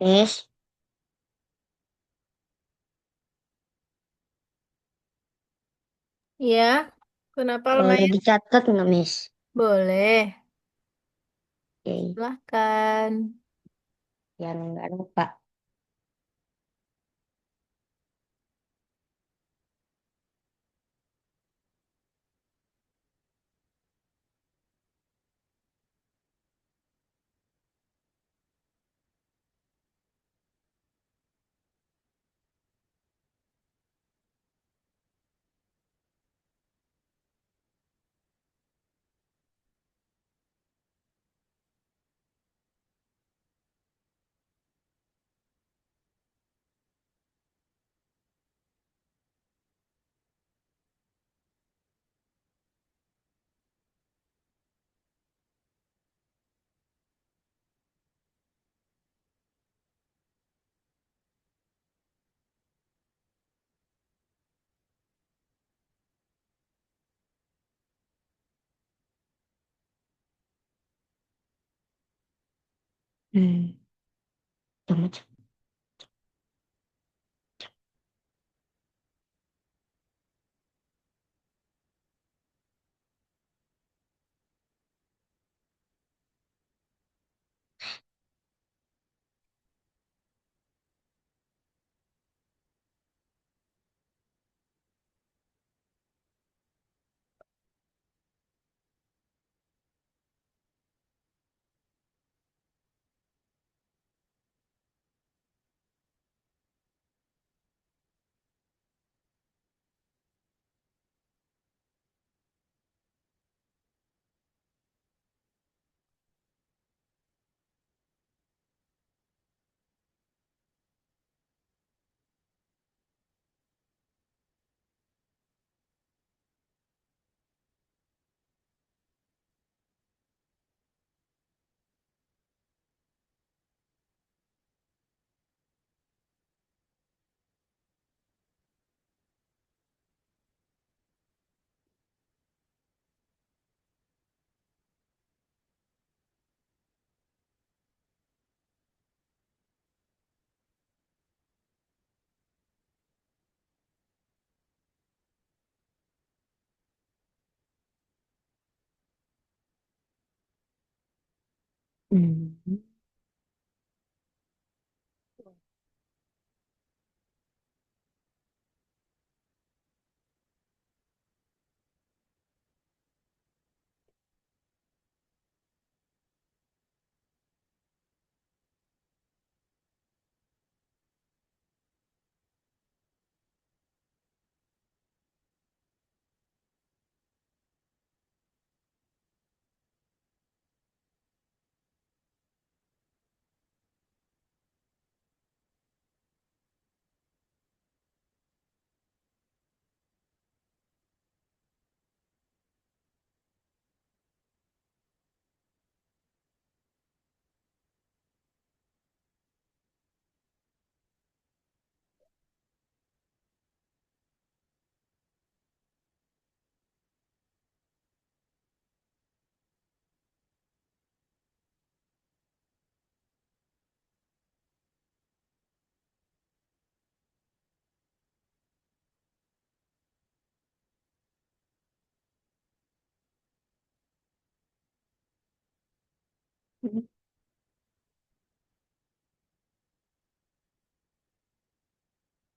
Miss, Ya, kenapa boleh lumayan? dicatat nggak, Miss? Boleh, Oke, silahkan. yang nggak lupa. Hmm, macam. Hmm.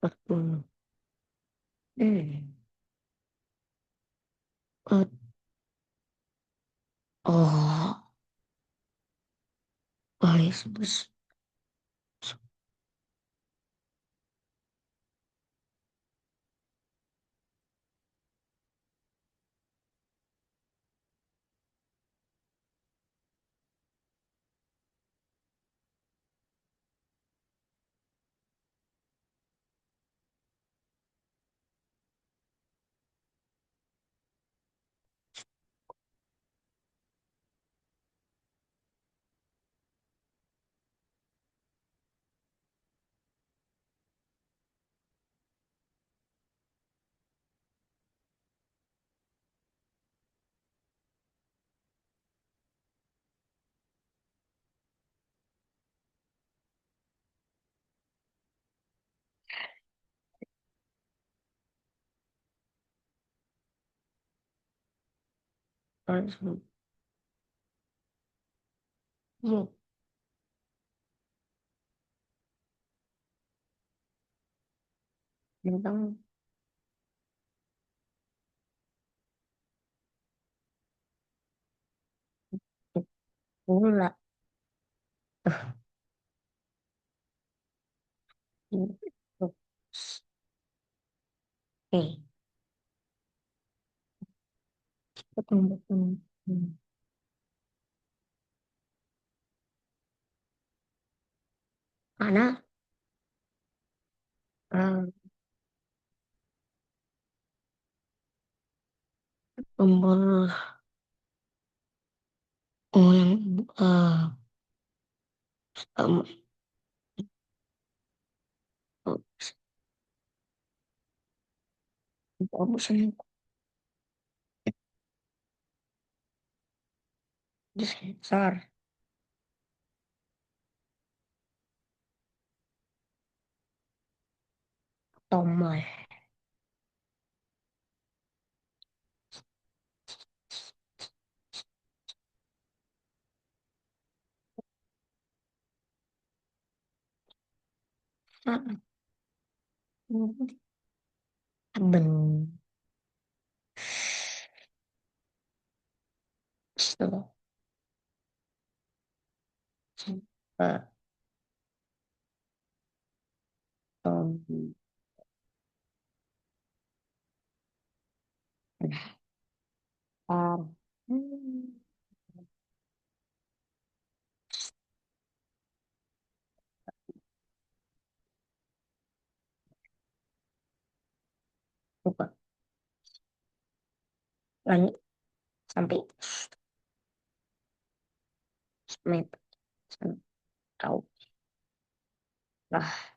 Betul. Hmm. Oh, oh, yes. Iya, Bintang pula. Oke, betul betul. Karena eh, tombol yang em, bosan disensor tombol. Ah, ben slow. Eh, tombol. Hmm, lupa. Lanjut sampai menit. Tahu lah.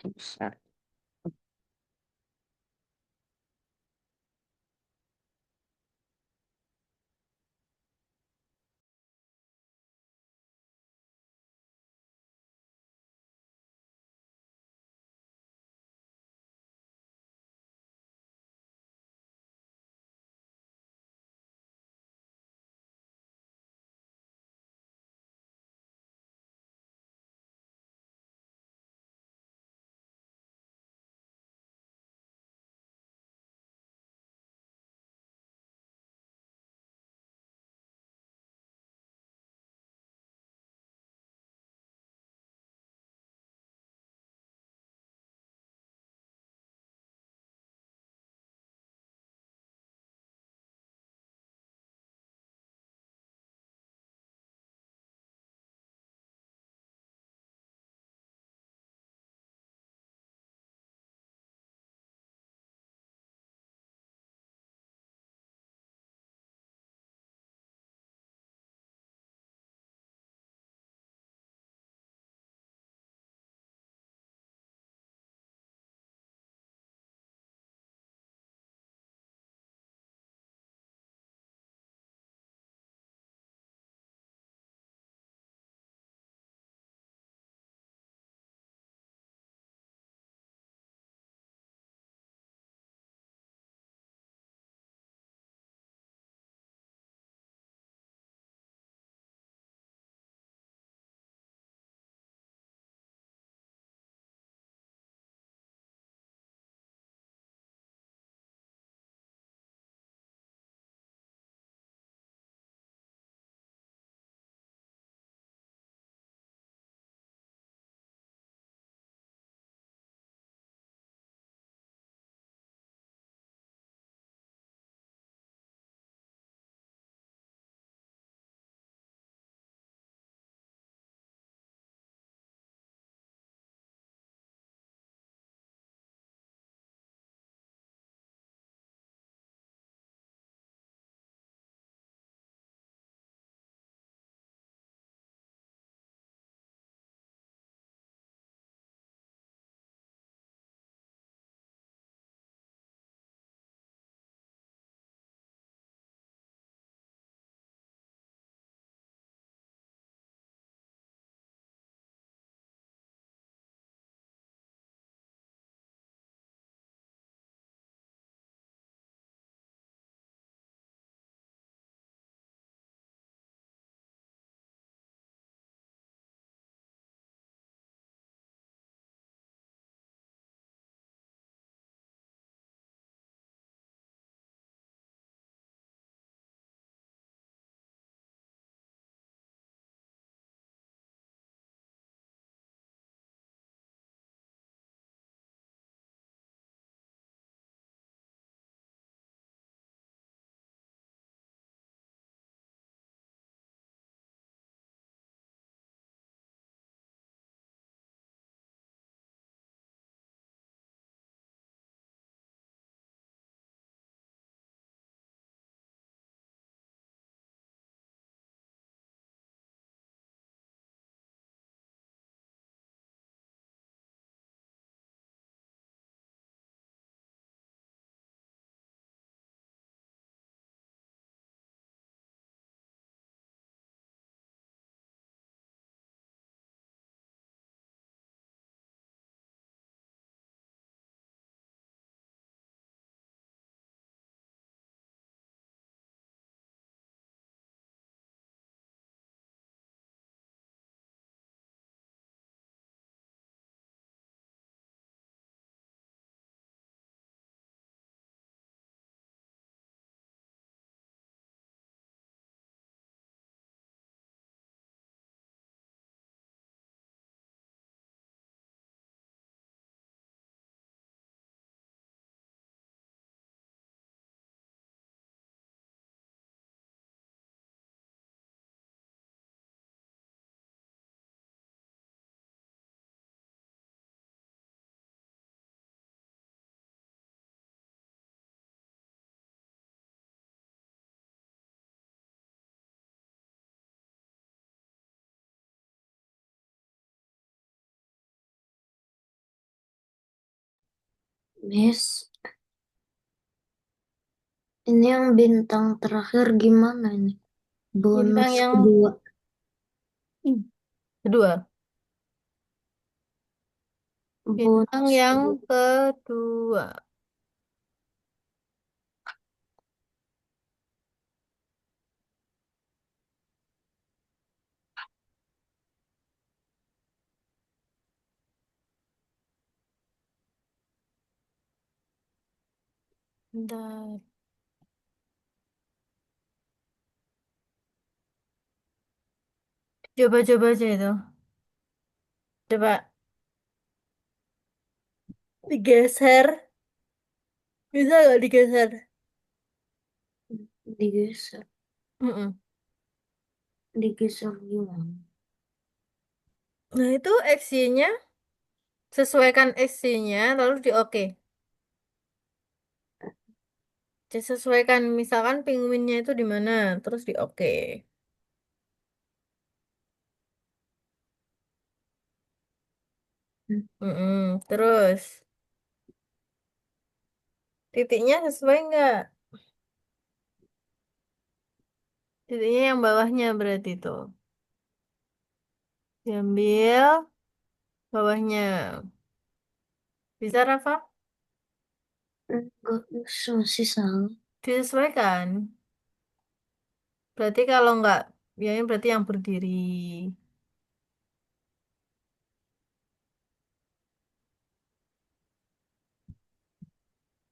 Besar. Miss, ini yang bintang terakhir gimana ini? Bintang Bonus yang kedua. kedua. Bintang Bonus yang kedua. kedua. Bentar. Coba-coba aja itu. Coba digeser. Bisa nggak digeser? Digeser. Mm-mm. Digeser gimana? Nah itu X-nya, sesuaikan X-nya lalu di oke. Sesuaikan misalkan penguinnya itu di mana, terus di oke. Hmm, Mm-mm. Terus titiknya sesuai nggak? Titiknya yang bawahnya berarti itu. Diambil bawahnya. Bisa Rafa? Enggak bisa, masih salah. Disesuaikan. Berarti kalau nggak, ya ini berarti yang berdiri.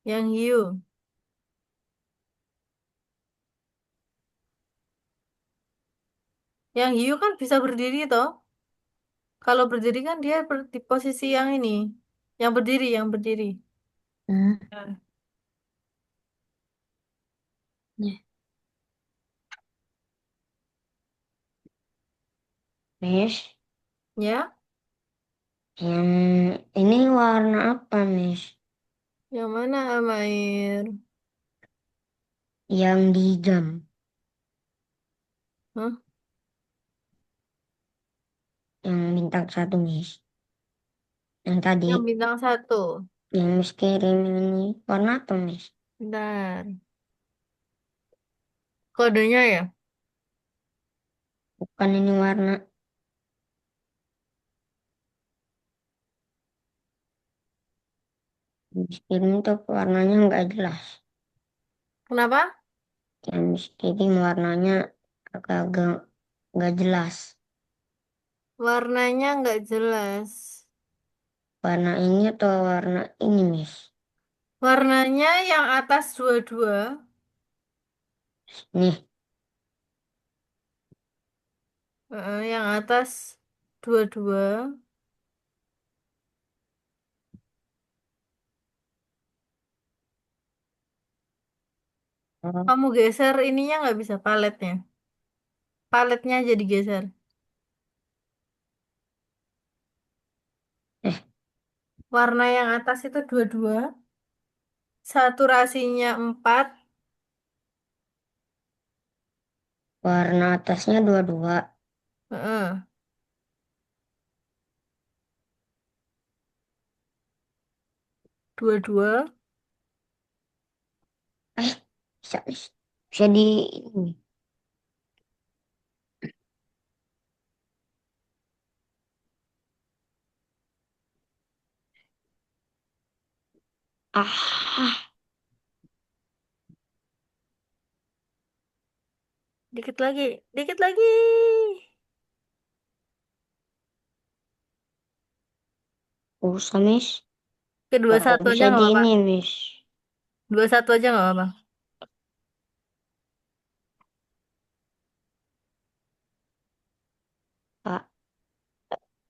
Yang hiu. Yang hiu kan bisa berdiri toh. Kalau berdiri kan dia di posisi yang ini. Yang berdiri, yang berdiri. Hmm, Nah, nih. Miss, ya, yang ini warna apa, Miss? yang mana Amair? Yang di jam, Hah? yang bintang satu, Miss. Yang tadi, Yang bintang satu. yang Miss kirim ini warna apa, Miss? Bentar. Kodenya ya? Bukan ini warna. Miss kirim itu warnanya nggak jelas. Kenapa? Yang Miss kirim warnanya agak-agak nggak jelas. Warnanya nggak jelas. Warna ini atau warna ini, Miss? Warnanya yang atas dua-dua. Nih, Yang atas dua-dua. oh, Kamu geser ininya nggak bisa paletnya. Paletnya jadi geser. eh, Warna yang atas itu dua-dua. Saturasinya 4. warna atasnya dua-dua. Heeh. Dua-dua. Eh, bisa, Miss. Bisa di ini. Ah, Dikit lagi. Dikit lagi. usah, Miss. Kedua Kalau satu aja bisa nggak di apa-apa. ini, Miss. Dua satu aja nggak apa-apa. Ah,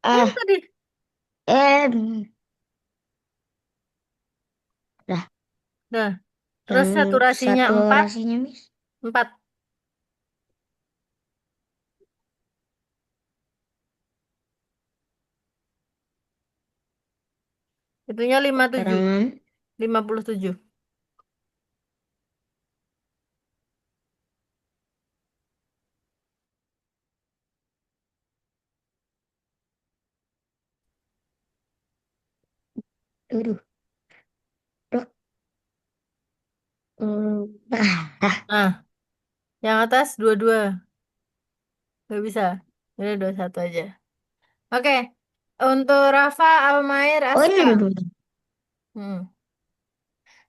Kan ah, tadi. dah. Nah, terus Yang saturasinya satu 4. orasinya, Miss. 4. Itunya 57. Terangan. 57. Aduh, Nah, yang atas dua-dua. Nggak bisa. Udah 21 aja. Oke. Untuk Rafa, Almair, Oh, ini Aska. dulu. Hmm.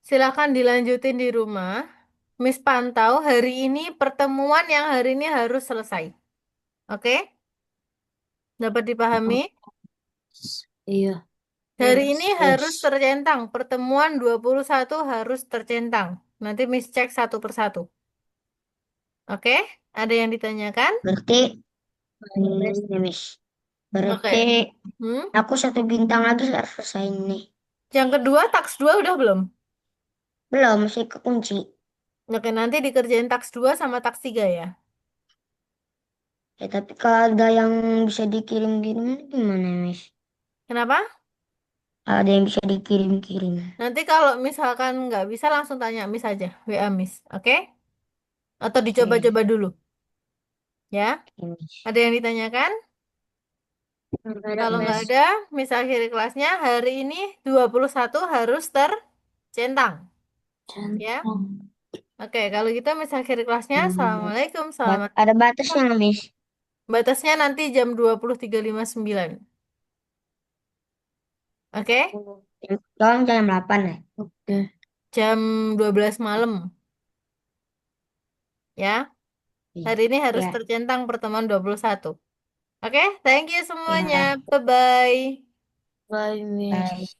Silakan dilanjutin di rumah. Miss pantau hari ini pertemuan yang hari ini harus selesai. Oke? Dapat dipahami? Iya. Hari ini harus Yes. tercentang. Pertemuan 21 harus tercentang. Nanti Miss cek satu persatu. Oke? Ada yang ditanyakan? Berarti ini, Miss. Berarti Oke. Hmm? aku 1 bintang lagi harus selesai nih. Yang kedua, taks 2 udah belum? Belum, masih kekunci. Oke, nanti dikerjain taks 2 sama taks 3 ya. Ya, tapi kalau ada yang bisa dikirim-kirim gimana, Miss? Kenapa? Ada yang bisa dikirim-kirim. Nanti kalau misalkan nggak bisa langsung tanya Miss aja. WA Miss. Oke? Atau Oke, dicoba-coba dulu. Ya? oke, Miss. Ada yang ditanyakan? Nggak ada, Kalau nggak Miss. ada, Miss akhiri kelasnya. Hari ini 21 harus tercentang. Ya? Centang. Oke, kalau gitu Miss akhiri kelasnya. Hmm, Assalamualaikum. Selamat. Ada batasnya, nggak, Miss? Batasnya nanti jam 23.59. Oke? Tolong jam 8 ya. Oke. Jam 12 malam. Ya? Iya. Hari ini harus Ya. tercentang pertemuan 21. Oke? Thank you semuanya. Ya. Bye-bye. Bye, Bye. Miss.